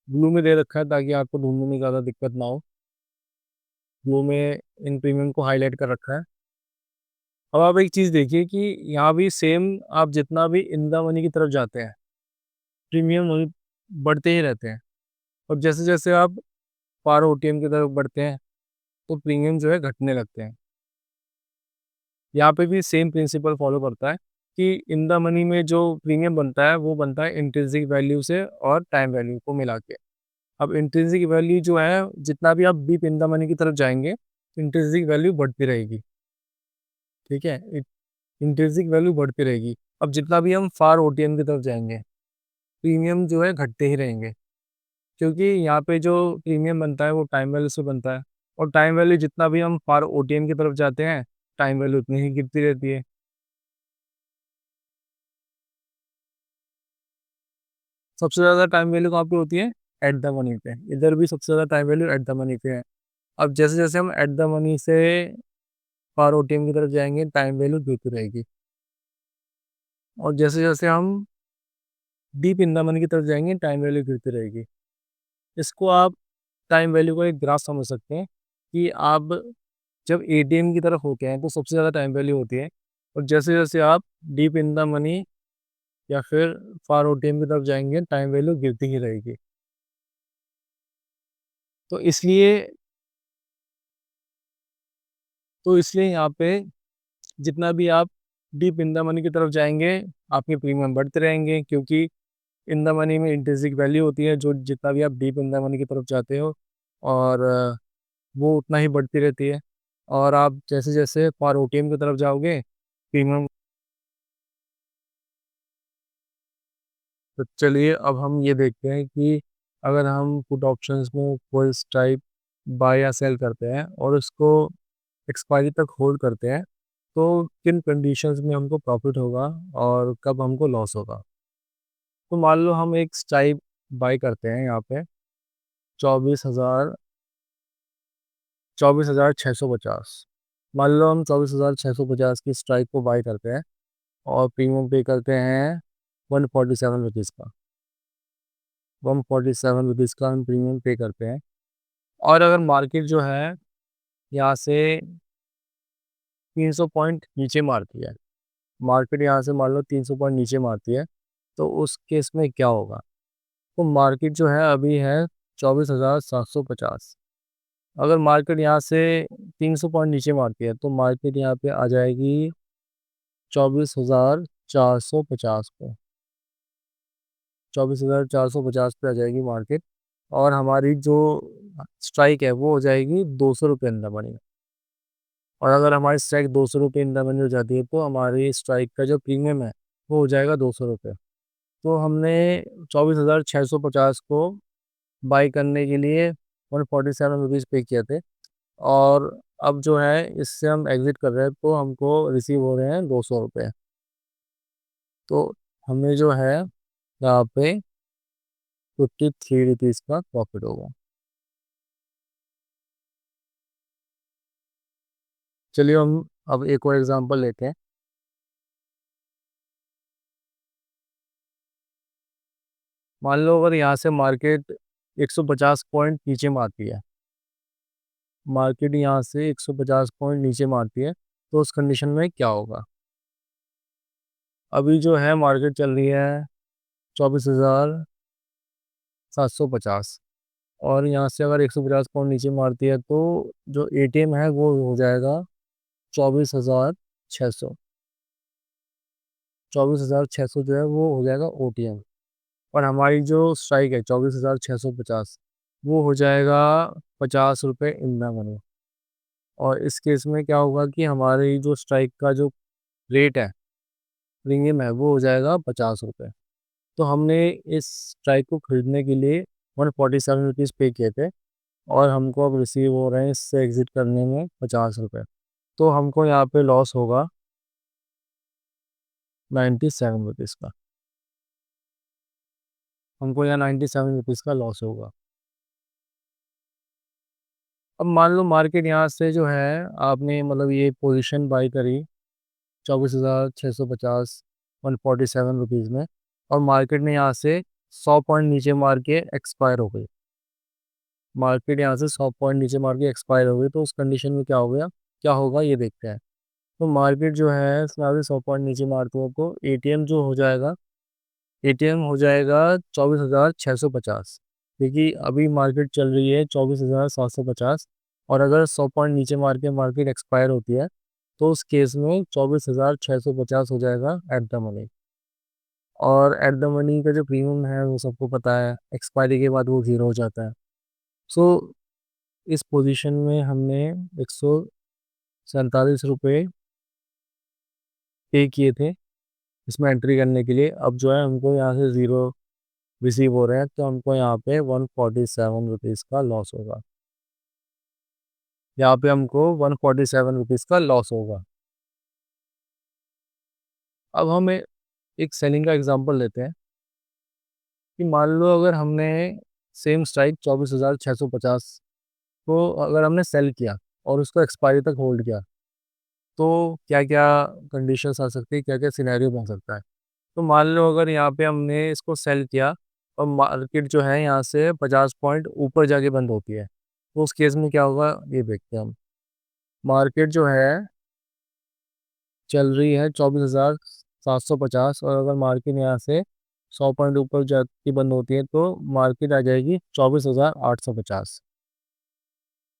ब्लू में दे रखा है ताकि आपको ढूँढने में ज़्यादा दिक्कत ना हो। ब्लू में इन प्रीमियम को हाइलाइट कर रखा है। अब आप एक चीज़ देखिए कि यहाँ भी सेम, आप जितना भी इन द मनी की तरफ जाते हैं, प्रीमियम वही बढ़ते ही रहते हैं और जैसे-जैसे आप पार ओटीएम की तरफ बढ़ते हैं, तो प्रीमियम जो है घटने लगते हैं। यहाँ पे भी सेम प्रिंसिपल फॉलो करता है कि इन द मनी में जो प्रीमियम बनता है, वो बनता है इंट्रिंसिक वैल्यू से और टाइम वैल्यू को मिला के। अब इंट्रिंसिक वैल्यू जो है, जितना भी आप डीप इन द मनी की तरफ जाएँगे, इंट्रिंसिक वैल्यू बढ़ती रहेगी, ठीक है? इंट्रिंसिक वैल्यू बढ़ती रहेगी। अब जितना भी हम फार ओटीएम की तरफ जाएँगे, प्रीमियम जो है घटते ही रहेंगे, क्योंकि यहाँ पे जो प्रीमियम बनता है वो टाइम वैल्यू से बनता है और टाइम वैल्यू जितना भी हम फार ओटीएम की तरफ जाते हैं, टाइम वैल्यू उतनी ही गिरती रहती है। सबसे ज़्यादा टाइम वैल्यू कहाँ पे होती है? एट द मनी पे। इधर भी सबसे ज़्यादा time value at the money पे है। अब जैसे-जैसे हम एट द मनी से फार ओटीएम की तरफ जाएँगे, टाइम वैल्यू गिरती रहेगी और जैसे-जैसे हम डीप इन द मनी की तरफ जाएँगे, टाइम वैल्यू गिरती रहेगी। इसको आप टाइम वैल्यू का एक ग्राफ समझ सकते हैं कि आप जब एटीएम की तरफ होते हैं, तो सबसे ज़्यादा टाइम वैल्यू होती है और जैसे-जैसे आप डीप इन द मनी या फिर फार ओटीएम की तरफ जाएँगे, टाइम वैल्यू गिरती ही रहेगी। तो इसलिए यहाँ पे जितना भी आप डीप इन द मनी की तरफ जाएँगे, आपके प्रीमियम बढ़ते रहेंगे क्योंकि इन द मनी में इंट्रिंसिक वैल्यू होती है, जो जितना भी आप डीप इन द मनी की तरफ जाते हो और वो उतना ही बढ़ती रहती है और आप जैसे-जैसे फार ओटीएम की तरफ जाओगे, प्रीमियम। तो चलिए अब हम ये देखते हैं कि अगर हम पुट ऑप्शंस में कोई स्ट्राइक बाय या सेल करते हैं और उसको एक्सपायरी तक होल्ड करते हैं तो किन कंडीशंस में हमको प्रॉफिट होगा और कब हमको लॉस होगा। तो मान लो हम एक स्ट्राइक बाई करते हैं यहाँ पे 24,650। मान लो हम 24,650 की स्ट्राइक को बाई करते हैं और प्रीमियम पे करते हैं 147 रुपीज़ का। 147 रुपीज़ का हम प्रीमियम पे करते हैं। और अगर मार्केट जो है यहाँ से 300 पॉइंट नीचे मारती है, मार्केट यहाँ से मान लो 300 पॉइंट नीचे मारती है, तो उस केस में क्या होगा। तो मार्केट जो है अभी है 24,750। अगर मार्केट यहाँ से 300 पॉइंट नीचे मारती है तो मार्केट यहाँ पे आ जाएगी 24,450 पे। 24,450 पे आ जाएगी मार्केट। और हमारी जो स्ट्राइक है वो हो जाएगी 200 रुपये अंदर मनी। और अगर हमारी स्ट्राइक 200 रुपये इन द मनी हो जाती है तो हमारी स्ट्राइक का जो प्रीमियम है वो हो जाएगा 200 रुपये। तो हमने 24,650 को बाई करने के लिए 147 रुपीज़ पे किए थे। और अब जो है इससे हम एग्ज़िट कर रहे हैं तो हमको रिसीव हो रहे हैं 200 रुपये। तो हमें जो है यहाँ पे 53 रुपीज़ का प्रॉफिट होगा। चलिए हम अब एक और एग्जांपल लेते हैं। मान लो अगर यहाँ से मार्केट 150 पॉइंट नीचे मारती है, मार्केट यहाँ से 150 पॉइंट नीचे मारती है तो उस कंडीशन में क्या होगा। अभी जो है मार्केट चल रही है 24,750। और यहाँ से अगर 150 पॉइंट नीचे मारती है तो जो एटीएम है वो हो जाएगा 24,600। 24,600 जो है वो हो जाएगा ओटीएम। और हमारी जो स्ट्राइक है 24,650 वो हो जाएगा 50 रुपये इन द मनी। और इस केस में क्या होगा कि हमारी जो स्ट्राइक का जो रेट है, प्रीमियम है, वो हो जाएगा 50 रुपये। तो हमने इस स्ट्राइक को खरीदने के लिए 147 रुपीज़ पे किए थे और हमको अब रिसीव हो रहे हैं इससे एग्ज़िट करने में 50 रुपये। तो हमको यहाँ पे लॉस होगा 97 रुपीज़ का। हमको यहाँ 97 रुपीज़ का लॉस होगा। अब मान लो मार्केट यहाँ से जो है आपने मतलब ये पोजीशन बाई करी 24,650 147 रुपीज़ में, और मार्केट ने यहाँ से 100 पॉइंट नीचे मार के एक्सपायर हो गई। मार्केट यहाँ से 100 पॉइंट नीचे मार के एक्सपायर हो गई तो उस कंडीशन में क्या हो गया, क्या होगा ये देखते हैं। तो मार्केट जो है यहाँ से 100 पॉइंट नीचे मारते हो तो एटीएम जो हो जाएगा, एटीएम हो जाएगा 24,650। क्योंकि अभी मार्केट चल रही है 24,750। और अगर 100 पॉइंट नीचे मार के मार्केट एक्सपायर होती है तो उस केस में 24,650 हो जाएगा एट द मनी। और एट द मनी का जो प्रीमियम है वो सबको पता है, एक्सपायरी के बाद वो ज़ीरो हो जाता है। सो इस पोजीशन में हमने 147 रुपये पे किए थे इसमें एंट्री करने के लिए। अब जो है हमको यहाँ से ज़ीरो रिसीव हो रहे हैं तो हमको यहाँ पे 147 रुपीज़ का लॉस होगा। यहाँ पे हमको 147 रुपीज़ का लॉस होगा। अब हम एक सेलिंग का एग्जांपल लेते हैं कि मान लो अगर हमने सेम स्ट्राइक 24,650 को अगर हमने सेल किया और उसको एक्सपायरी तक होल्ड किया तो क्या क्या कंडीशंस आ सकती है, क्या क्या सिनेरियो बन सकता है। तो मान लो अगर यहाँ पे हमने इसको सेल किया और मार्केट जो है यहाँ से 50 पॉइंट ऊपर जाके बंद होती है तो उस केस में क्या होगा ये देखते हैं हम। मार्केट जो है चल रही है 24,750 और अगर मार्केट यहाँ से 100 पॉइंट ऊपर जाके बंद होती है तो मार्केट आ जाएगी 24,850।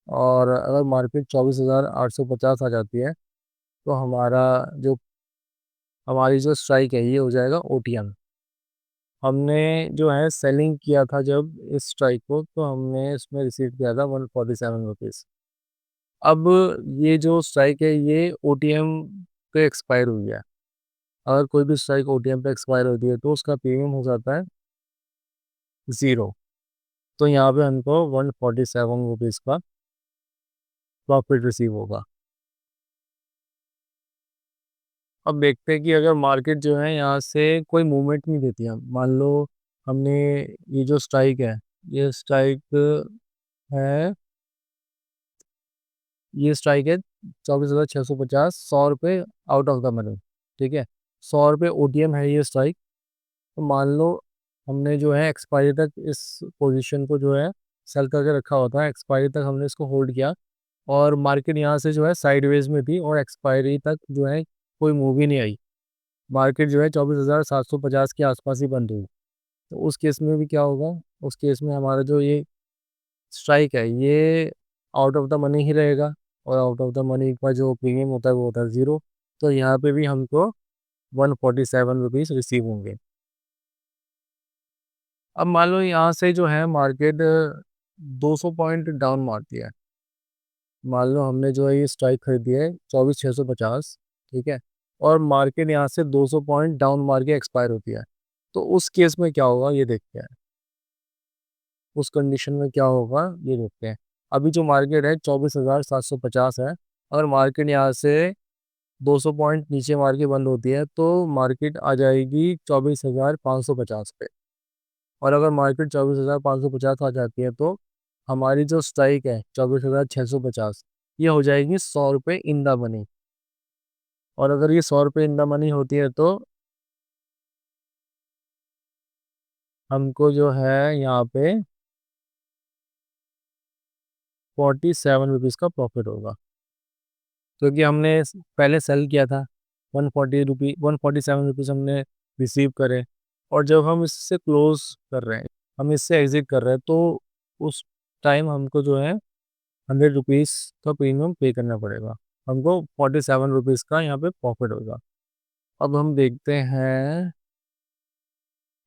और अगर मार्केट 24,850 आ जाती है तो हमारी जो स्ट्राइक है ये हो जाएगा ओटीएम। हमने जो है सेलिंग किया था जब इस स्ट्राइक को तो हमने इसमें रिसीव किया था 147 रुपीज़। अब ये जो स्ट्राइक है ये ओटीएम पे एक्सपायर हुई है। अगर कोई भी स्ट्राइक ओटीएम पे एक्सपायर होती है तो उसका प्रीमियम हो जाता है ज़ीरो। तो यहाँ पे हमको 147 रुपीज़ का प्रॉफिट रिसीव होगा। अब देखते हैं कि अगर मार्केट जो है यहाँ से कोई मूवमेंट नहीं देती है, मान लो हमने ये जो स्ट्राइक है, ये स्ट्राइक है ये स्ट्राइक है 24,650, 100 रुपये आउट ऑफ द मनी। ठीक है, 100 रुपये OTM है ये स्ट्राइक। तो मान लो हमने जो है एक्सपायरी तक इस पोजीशन को जो है सेल करके रखा होता है, एक्सपायरी तक हमने इसको होल्ड किया और मार्केट यहाँ से जो है साइडवेज में थी और एक्सपायरी तक जो है कोई मूव ही नहीं आई। मार्केट जो है 24,750 के आसपास ही बंद हुई। तो उस केस में भी क्या होगा, उस केस में हमारा जो ये स्ट्राइक है ये आउट ऑफ द मनी ही रहेगा और आउट ऑफ द मनी का जो प्रीमियम होता है वो होता है 0। तो यहाँ पे भी हमको 147 रुपीज़ रिसीव होंगे। अब मान लो यहाँ से जो है मार्केट 200 पॉइंट डाउन मारती है। मान लो हमने जो है ये स्ट्राइक खरीदी है 24,650, ठीक है, और मार्केट यहाँ से 200 पॉइंट डाउन मार के एक्सपायर होती है। तो उस केस में क्या होगा ये देखते हैं, उस कंडीशन में क्या होगा ये देखते हैं। अभी जो मार्केट है 24,750 है, अगर मार्केट यहाँ से 200 पॉइंट नीचे मार के बंद होती है तो मार्केट आ जाएगी 24,550 पे। और अगर मार्केट 24,550 आ जाती है तो हमारी जो स्ट्राइक है 24,650 ये हो जाएगी 100 रुपये इन द मनी। और अगर ये 100 रुपये इन द मनी होती है तो हमको जो है यहाँ पे 47 रुपीज़ का प्रॉफिट होगा, क्योंकि हमने पहले सेल किया था 147 रुपीज़ हमने रिसीव करे। और जब हम इससे क्लोज कर रहे हैं, हम इससे एग्जिट कर रहे हैं, तो उस टाइम हमको जो है 100 रुपीज़ का प्रीमियम पे करना पड़ेगा। हमको 47 रुपीज़ का यहाँ पे प्रॉफिट होगा। अब हम देखते हैं,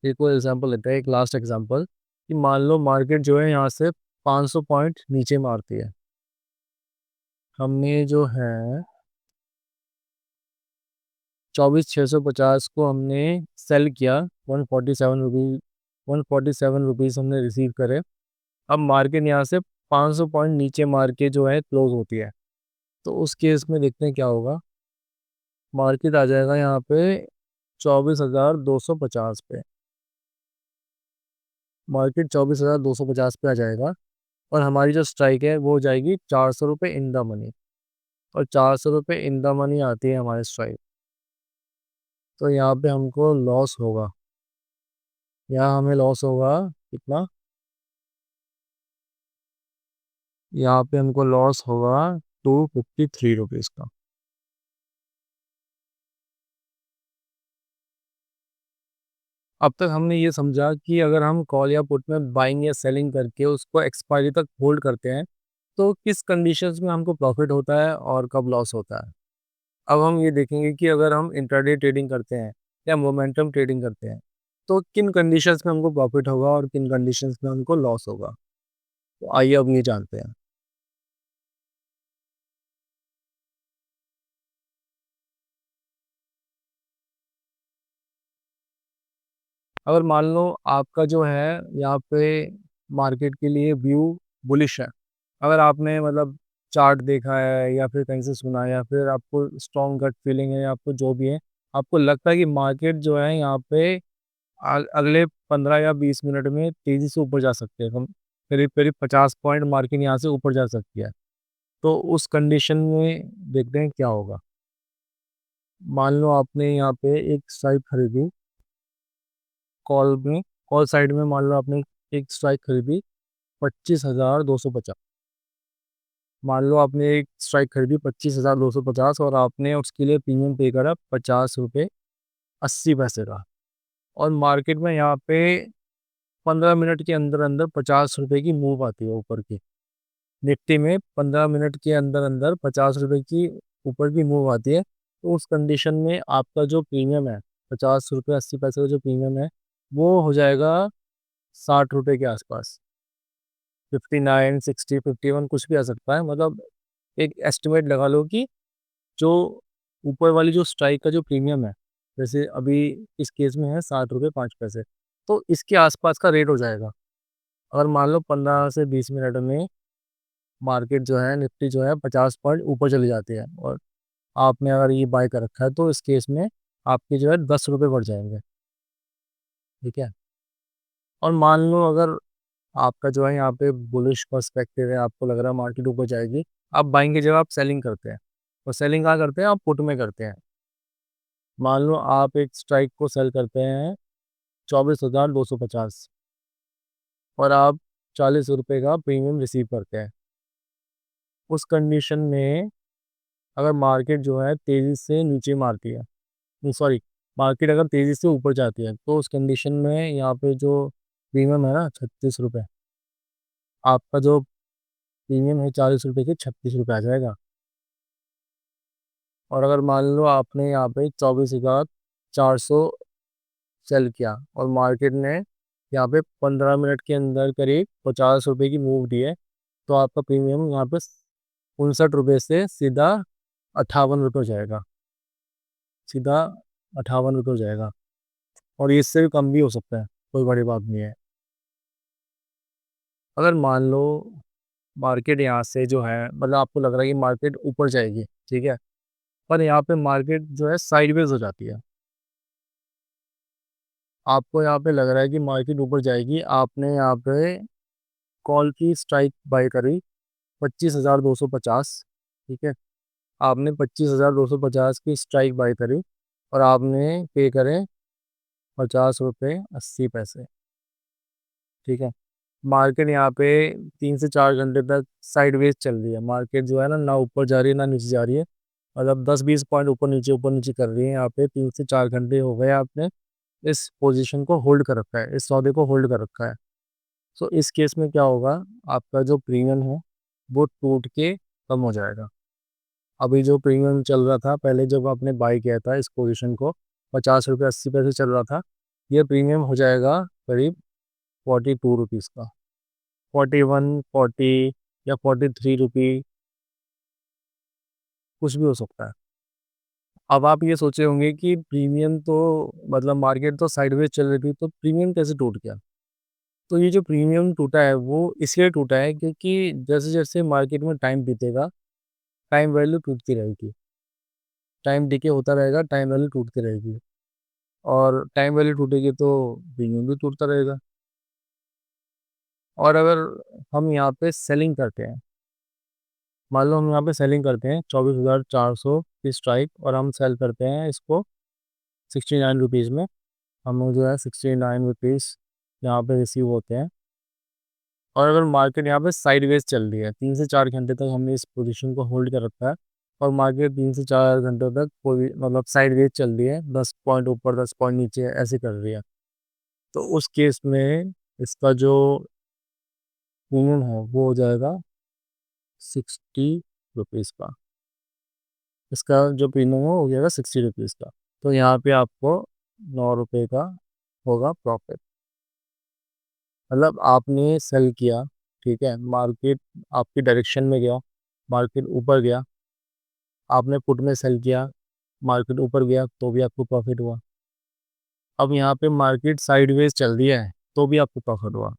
एक और एग्जांपल लेते हैं, एक लास्ट एग्जांपल, कि मान लो मार्केट जो है यहाँ से 500 पॉइंट नीचे मारती है। हमने जो है 24,650 को हमने सेल किया, 147 रुपीज़, 147 रुपीज़ हमने रिसीव करे। अब मार्केट यहाँ से 500 पॉइंट नीचे मार के जो है क्लोज होती है। तो उस केस में देखते हैं क्या होगा। मार्केट आ जाएगा यहाँ पे 24,250 पे। मार्केट 24,250 पे आ जाएगा और हमारी जो स्ट्राइक है वो हो जाएगी 400 रुपये इन द मनी। और 400 रुपये इन द मनी आती है हमारी स्ट्राइक। तो यहाँ पे हमको लॉस होगा, यहाँ हमें लॉस होगा कितना, यहाँ पे हमको लॉस होगा 253 रुपीज़ का। अब तक हमने ये समझा कि अगर हम कॉल या पुट में बाइंग या सेलिंग करके उसको एक्सपायरी तक होल्ड करते हैं तो किस कंडीशंस में हमको प्रॉफिट होता है और कब लॉस होता है। अब हम ये देखेंगे कि अगर हम इंट्राडे ट्रेडिंग करते हैं या मोमेंटम ट्रेडिंग करते हैं तो किन कंडीशंस में हमको प्रॉफिट होगा और किन कंडीशंस में हमको लॉस होगा। तो आइए अब ये जानते हैं। अगर मान लो आपका जो है यहाँ पे मार्केट के लिए व्यू बुलिश है, अगर आपने मतलब चार्ट देखा है या फिर कहीं से सुना है या फिर आपको स्ट्रॉन्ग गट फीलिंग है या आपको जो भी है, आपको लगता है कि मार्केट जो है यहाँ पे अगले 15 या 20 मिनट में तेज़ी से ऊपर जा सकते हैं, हम करीब करीब 50 पॉइंट मार्केट यहाँ से ऊपर जा सकती है। तो उस कंडीशन में देखते हैं क्या होगा। मान लो आपने यहाँ पे एक स्ट्राइक खरीदी कॉल में, कॉल साइड में मान लो आपने एक स्ट्राइक खरीदी 25,250। मान लो आपने एक स्ट्राइक खरीदी 25,250 और आपने उसके लिए प्रीमियम पे करा 50 रुपये 80 पैसे का। और मार्केट में यहाँ पे 15 मिनट के अंदर अंदर 50 रुपये की मूव आती है ऊपर की। निफ्टी में 15 मिनट के अंदर अंदर 50 रुपये की ऊपर की मूव आती है। तो उस कंडीशन में आपका जो प्रीमियम है 50 रुपये 80 पैसे का जो प्रीमियम है वो हो जाएगा 60 रुपये के आसपास। 59, 60, 51 कुछ भी आ सकता है, मतलब एक एस्टिमेट लगा लो कि जो ऊपर वाली जो स्ट्राइक का जो प्रीमियम है, जैसे अभी इस केस में है 60 रुपये 5 पैसे, तो इसके आसपास का रेट हो जाएगा। अगर मान लो 15 से 20 मिनट में मार्केट जो है निफ्टी जो है 50 पॉइंट ऊपर चली जाती है और आपने अगर ये बाय कर रखा है तो इस केस में आपके जो है 10 रुपये बढ़ जाएंगे। ठीक है। और मान लो अगर आपका जो है यहाँ पे बुलिश पर्सपेक्टिव है, आपको लग रहा है मार्केट ऊपर जाएगी, आप बाइंग की जगह आप सेलिंग करते हैं। और सेलिंग कहाँ करते हैं? आप पुट में करते हैं। मान लो आप एक स्ट्राइक को सेल करते हैं 24,250 और आप 40 रुपये का प्रीमियम रिसीव करते हैं। उस कंडीशन में अगर मार्केट जो है तेज़ी से नीचे मारती है, सॉरी, मार्केट अगर तेज़ी से ऊपर जाती है, तो उस कंडीशन में यहाँ पे जो प्रीमियम है ना 36 रुपये, आपका जो प्रीमियम है 40 रुपये के 36 रुपये आ जाएगा। और अगर मान लो आपने यहाँ पे 24,400 सेल किया और मार्केट ने यहाँ पे 15 मिनट के अंदर करीब 50 रुपये की मूव दी है, तो आपका प्रीमियम यहाँ पे 59 रुपये से सीधा 58 रुपये हो जाएगा। सीधा 58 रुपये हो जाएगा। और ये इससे भी कम भी हो सकता है, कोई बड़ी बात नहीं है। अगर मान लो मार्केट यहाँ से जो है, मतलब आपको लग रहा है कि मार्केट ऊपर जाएगी, ठीक है, पर यहाँ पे मार्केट जो है साइडवेज हो जाती है। आपको यहाँ पे लग रहा है कि मार्केट ऊपर जाएगी, आपने यहाँ पे कॉल की स्ट्राइक बाय करी 25,250। ठीक है। आपने 25,250 की स्ट्राइक बाय करी और आपने पे करे 50 रुपये 80 पैसे। ठीक है। मार्केट यहाँ पे 3 से 4 घंटे तक साइडवेज चल रही है। मार्केट जो है ना, ना ऊपर जा रही है ना नीचे जा रही है, मतलब 10-20 पॉइंट ऊपर नीचे कर रही है। यहाँ पे 3 से 4 घंटे हो गए आपने इस पोजीशन को होल्ड कर रखा है, इस सौदे को होल्ड कर रखा है। सो इस केस में क्या होगा, आपका जो प्रीमियम है वो टूट के कम हो जाएगा। अभी जो प्रीमियम चल रहा था पहले जब आपने बाई किया था इस पोजीशन को, 50 रुपये 80 पैसे चल रहा था, ये प्रीमियम हो जाएगा करीब 42 रुपीज़ का। 41, 40 या 43 रुपी, कुछ भी हो सकता है। अब आप ये सोचे होंगे कि प्रीमियम तो, मतलब मार्केट तो साइडवेज चल रही थी, तो प्रीमियम कैसे टूट गया? तो ये जो प्रीमियम टूटा है वो इसलिए टूटा है क्योंकि जैसे जैसे मार्केट में टाइम बीतेगा, टाइम वैल्यू टूटती रहेगी। टाइम डिके होता रहेगा, टाइम वैल्यू टूटती रहेगी। और टाइम वैल्यू टूटेगी तो प्रीमियम भी टूटता रहेगा। और अगर हम यहाँ पे सेलिंग करते हैं, मान लो हम यहाँ पे सेलिंग करते हैं 24,400 की स्ट्राइक और हम सेल करते हैं इसको 69 रुपीज़ में, हम जो है 69 रुपीज़ यहाँ पे रिसीव होते हैं। और अगर मार्केट यहाँ पे साइडवेज चल रही है, 3 से 4 घंटे तक हमने इस पोजीशन को होल्ड कर रखा है और मार्केट 3 से 4 घंटों तक कोई मतलब साइडवेज चल रही है, 10 पॉइंट ऊपर 10 पॉइंट नीचे ऐसे कर रही है, तो उस केस में इसका जो प्रीमियम है वो हो जाएगा 60 रुपीज़ का। इसका जो प्रीमियम हो जाएगा 60 रुपीज़ का। तो यहाँ पे आपको 9 रुपये का होगा प्रॉफिट। मतलब आपने सेल किया, ठीक है, मार्केट आपकी डायरेक्शन में गया, मार्केट ऊपर गया, आपने पुट में सेल किया, मार्केट ऊपर गया तो भी आपको प्रॉफिट हुआ। अब यहाँ पे मार्केट साइडवेज चल रही है तो भी आपको प्रॉफिट हुआ।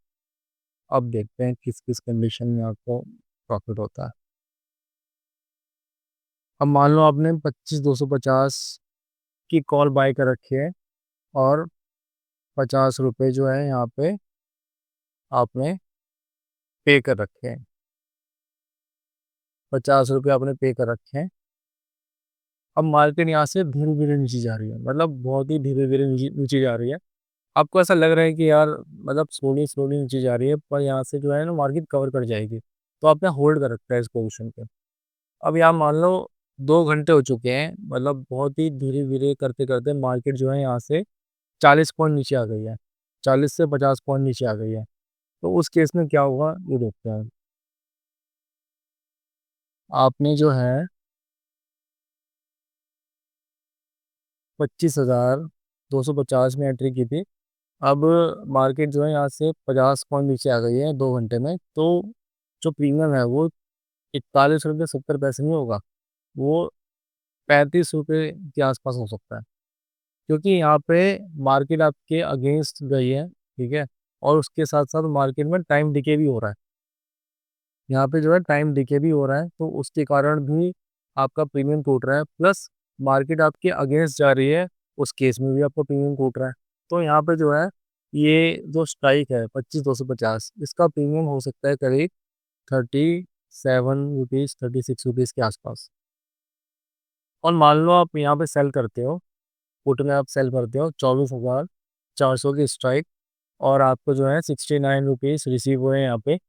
अब देखते हैं किस किस कंडीशन में आपको प्रॉफिट होता है। अब मान लो आपने 25,250 की कॉल बाय कर रखी है और 50 रुपये जो है यहाँ पे आपने पे कर रखे हैं। 50 रुपये आपने पे कर रखे हैं। अब मार्केट यहाँ से धीरे धीरे नीचे जा रही है, मतलब बहुत ही धीरे धीरे नीचे नीचे जा रही है। आपको ऐसा लग रहा है कि यार मतलब स्लोली स्लोली नीचे जा रही है, पर यहाँ से जो है ना मार्केट कवर कर जाएगी, तो आपने होल्ड कर रखा है इस पोजीशन पे। अब यहाँ मान लो 2 घंटे हो चुके हैं, मतलब बहुत ही धीरे धीरे करते करते मार्केट जो है यहाँ से 40 पॉइंट नीचे आ गई है, 40 से 50 पॉइंट नीचे आ गई है। तो उस केस में क्या होगा ये देखते हैं। आपने जो है 25,250 में एंट्री की थी। अब मार्केट जो है यहाँ से 50 पॉइंट नीचे आ गई है 2 घंटे में, तो जो प्रीमियम है वो 41 रुपये 70 पैसे नहीं होगा, वो 35 रुपये के आसपास हो सकता है। क्योंकि यहाँ पे मार्केट आपके अगेंस्ट गई है, ठीक है, और उसके साथ साथ मार्केट में टाइम डिके भी हो रहा है। यहाँ पे जो है टाइम डिके भी हो रहा है, तो उसके कारण भी आपका प्रीमियम टूट रहा है, प्लस मार्केट आपके अगेंस्ट जा रही है, उस केस में भी आपका प्रीमियम टूट रहा है। तो यहाँ पे जो है ये जो स्ट्राइक है 25,250, इसका प्रीमियम हो सकता है करीब 37 रुपीज़, 36 रुपीज़ के आसपास। और मान लो आप यहाँ पे सेल करते हो, पुट में आप सेल करते हो 24,400 की स्ट्राइक, और आपको जो है 69 रुपीज़ रिसीव हुए हैं यहाँ पे।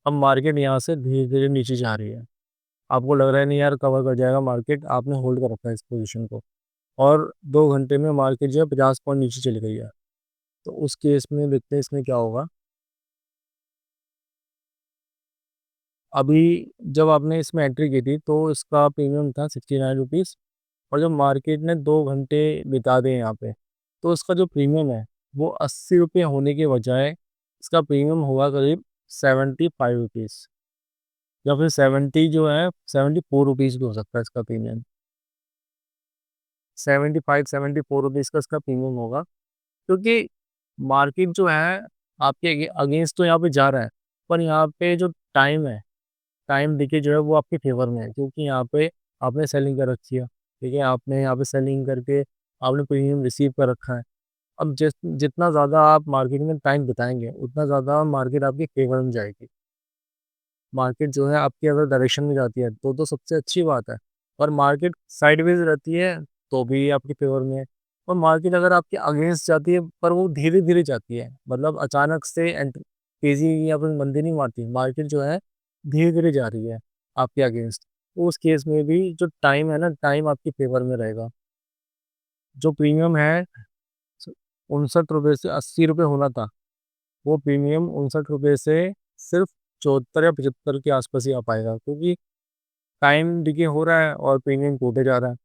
अब मार्केट यहाँ से धीरे धीरे नीचे जा रही है, आपको लग रहा है नहीं यार कवर कर जाएगा मार्केट, आपने होल्ड कर रखा है इस पोजीशन को, और 2 घंटे में मार्केट जो है 50 पॉइंट नीचे चली गई है। तो उस केस में देखते हैं इसमें क्या होगा। अभी जब आपने इसमें एंट्री की थी तो इसका प्रीमियम था 69 रुपीज़, और जब मार्केट ने 2 घंटे बिता दिए यहाँ पे, तो इसका जो प्रीमियम है वो 80 रुपये होने के बजाय इसका प्रीमियम होगा करीब 75 रुपीज़, या फिर 70 जो है 74 रुपीज़ भी हो सकता है इसका प्रीमियम। 75 74 रुपीज़ का इसका प्रीमियम होगा, क्योंकि मार्केट जो है आपके अगेंस्ट तो यहाँ पे जा रहा है, पर यहाँ पे जो टाइम है, टाइम देखिए जो है वो आपके फेवर में है, क्योंकि यहाँ पे आपने सेलिंग कर रखी है। ठीक है, आपने यहाँ पे सेलिंग करके आपने प्रीमियम रिसीव कर रखा है। अब जितना ज़्यादा आप मार्केट में टाइम बिताएंगे, उतना ज़्यादा मार्केट आपके फेवर में जाएगी। मार्केट जो है आपकी अगर डायरेक्शन में जाती है तो सबसे अच्छी बात है, और मार्केट साइडवेज रहती है तो भी आपके फेवर में है। और मार्केट अगर आपके अगेंस्ट जाती है, पर वो धीरे धीरे जाती है, मतलब अचानक से तेजी या फिर मंदी नहीं मारती, मार्केट जो है धीरे धीरे जा रही है आपके अगेंस्ट, तो उस केस में भी जो टाइम है ना, टाइम आपके फेवर में रहेगा। जो प्रीमियम है 59 रुपये से 80 रुपये होना था, वो प्रीमियम 59 रुपये से सिर्फ 74 या 75 के आसपास ही आ पाएगा, क्योंकि टाइम डिके हो रहा है और प्रीमियम टूटे जा रहा है।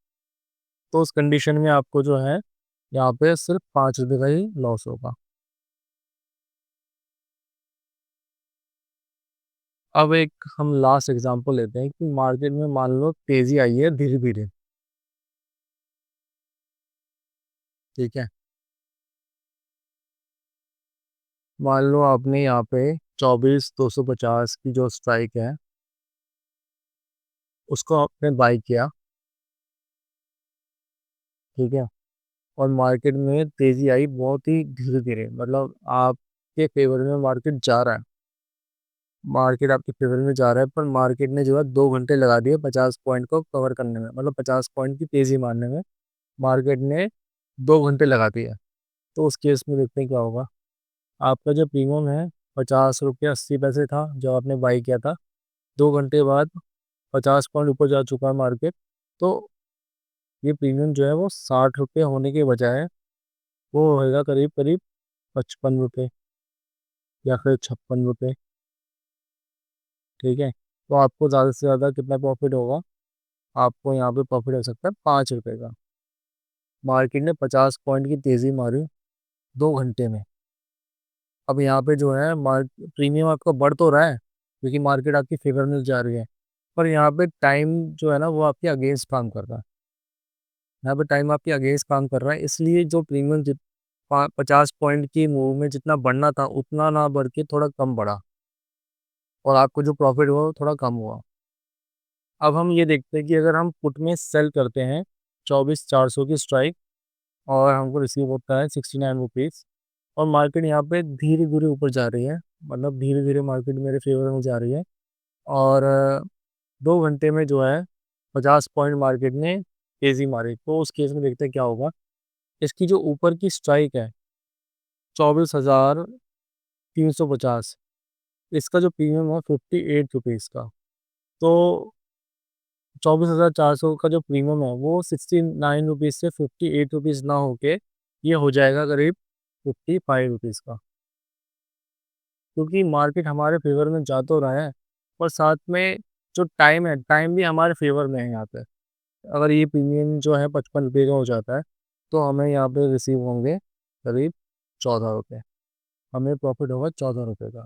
तो उस कंडीशन में आपको जो है यहाँ पे सिर्फ 5 रुपये का ही लॉस होगा। अब एक हम लास्ट एग्जांपल लेते हैं कि मार्केट में मान लो तेजी आई है धीरे धीरे। ठीक है, मान लो आपने यहाँ पे 24,250 की जो स्ट्राइक है उसको आपने बाई किया। ठीक है, और मार्केट में तेजी आई बहुत ही धीरे धीरे, मतलब आपके फेवर में मार्केट जा रहा है, मार्केट आपके फेवर में जा रहा है, पर मार्केट ने जो है 2 घंटे लगा दिए 50 पॉइंट को कवर करने में, मतलब 50 पॉइंट की तेजी मारने में मार्केट ने 2 घंटे लगा दिए। तो उस केस में देखते हैं क्या होगा। आपका जो प्रीमियम है 50 रुपये 80 पैसे था जो आपने बाई किया था, 2 घंटे बाद 50 पॉइंट ऊपर जा चुका है मार्केट। तो ये प्रीमियम जो है वो 60 रुपये होने के बजाय वो होएगा करीब करीब 55 रुपये या फिर 56 रुपये। ठीक है, तो आपको ज़्यादा से ज़्यादा कितना प्रॉफिट होगा, आपको यहाँ पे प्रॉफिट हो सकता है 5 रुपये का। मार्केट ने 50 पॉइंट की तेज़ी मारी 2 घंटे में। अब यहाँ पे जो है प्रीमियम आपका बढ़ तो रहा है, क्योंकि मार्केट आपकी फेवर में जा रही है, पर यहाँ पे टाइम जो है ना वो आपके अगेंस्ट काम कर रहा है। यहाँ पे टाइम आपके अगेंस्ट काम कर रहा है, इसलिए जो प्रीमियम 50 पॉइंट की मूव में जितना बढ़ना था उतना ना बढ़ के थोड़ा कम बढ़ा, और आपको जो प्रॉफिट हुआ वो थोड़ा कम हुआ। अब हम ये देखते हैं कि अगर हम पुट में सेल करते हैं 24,400 की स्ट्राइक, और हमको रिसीव होता है 69 रुपीज़, और मार्केट यहाँ पे धीरे धीरे ऊपर जा रही है, मतलब धीरे धीरे मार्केट मेरे फेवर में जा रही है, और 2 घंटे में जो है 50 पॉइंट मार्केट ने तेजी मारी। तो उस केस में देखते हैं क्या होगा। इसकी जो ऊपर की स्ट्राइक है 24,350, इसका जो प्रीमियम है 58 रुपीज़ का। तो 24,400 का जो प्रीमियम है वो 69 रुपीज़ से 58 रुपीज़ ना होके ये हो जाएगा करीब 55 रुपीज़ का, क्योंकि मार्केट हमारे फेवर में जा तो रहा है, और साथ में जो टाइम है, टाइम भी हमारे फेवर में है यहाँ पे। अगर ये प्रीमियम जो है 55 रुपये का हो जाता है, तो हमें यहाँ पे रिसीव होंगे करीब 14 रुपये, हमें प्रॉफिट होगा 14 रुपये का।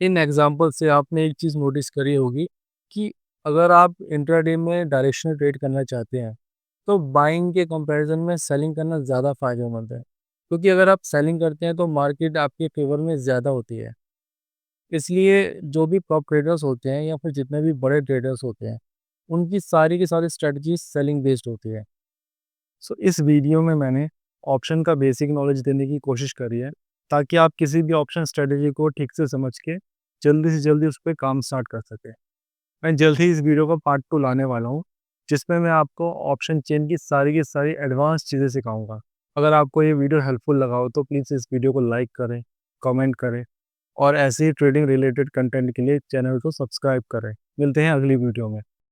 इन एग्जाम्पल से आपने एक चीज़ नोटिस करी होगी कि अगर आप इंट्राडे में डायरेक्शनल ट्रेड करना चाहते हैं, तो बाइंग के कंपैरिजन में सेलिंग करना ज़्यादा फायदेमंद है, क्योंकि अगर आप सेलिंग करते हैं तो मार्केट आपके फेवर में ज़्यादा होती है। इसलिए जो भी टॉप ट्रेडर्स होते हैं या फिर जितने भी बड़े ट्रेडर्स होते हैं, उनकी सारी की सारी स्ट्रेटजी सेलिंग बेस्ड होती है। सो इस वीडियो में मैंने ऑप्शन का बेसिक नॉलेज देने की कोशिश करी है, ताकि आप किसी भी ऑप्शन स्ट्रेटजी को ठीक से समझ के जल्दी से जल्दी उस पे काम स्टार्ट कर सकें। मैं जल्द ही इस वीडियो का पार्ट 2 लाने वाला हूँ, जिसमें मैं आपको ऑप्शन चेन की सारी एडवांस चीज़ें सिखाऊँगा। अगर आपको ये वीडियो हेल्पफुल लगा हो तो प्लीज़ इस वीडियो को लाइक करें, कमेंट करें और ऐसे ही ट्रेडिंग रिलेटेड कंटेंट के लिए चैनल को सब्सक्राइब करें। मिलते हैं अगली वीडियो में।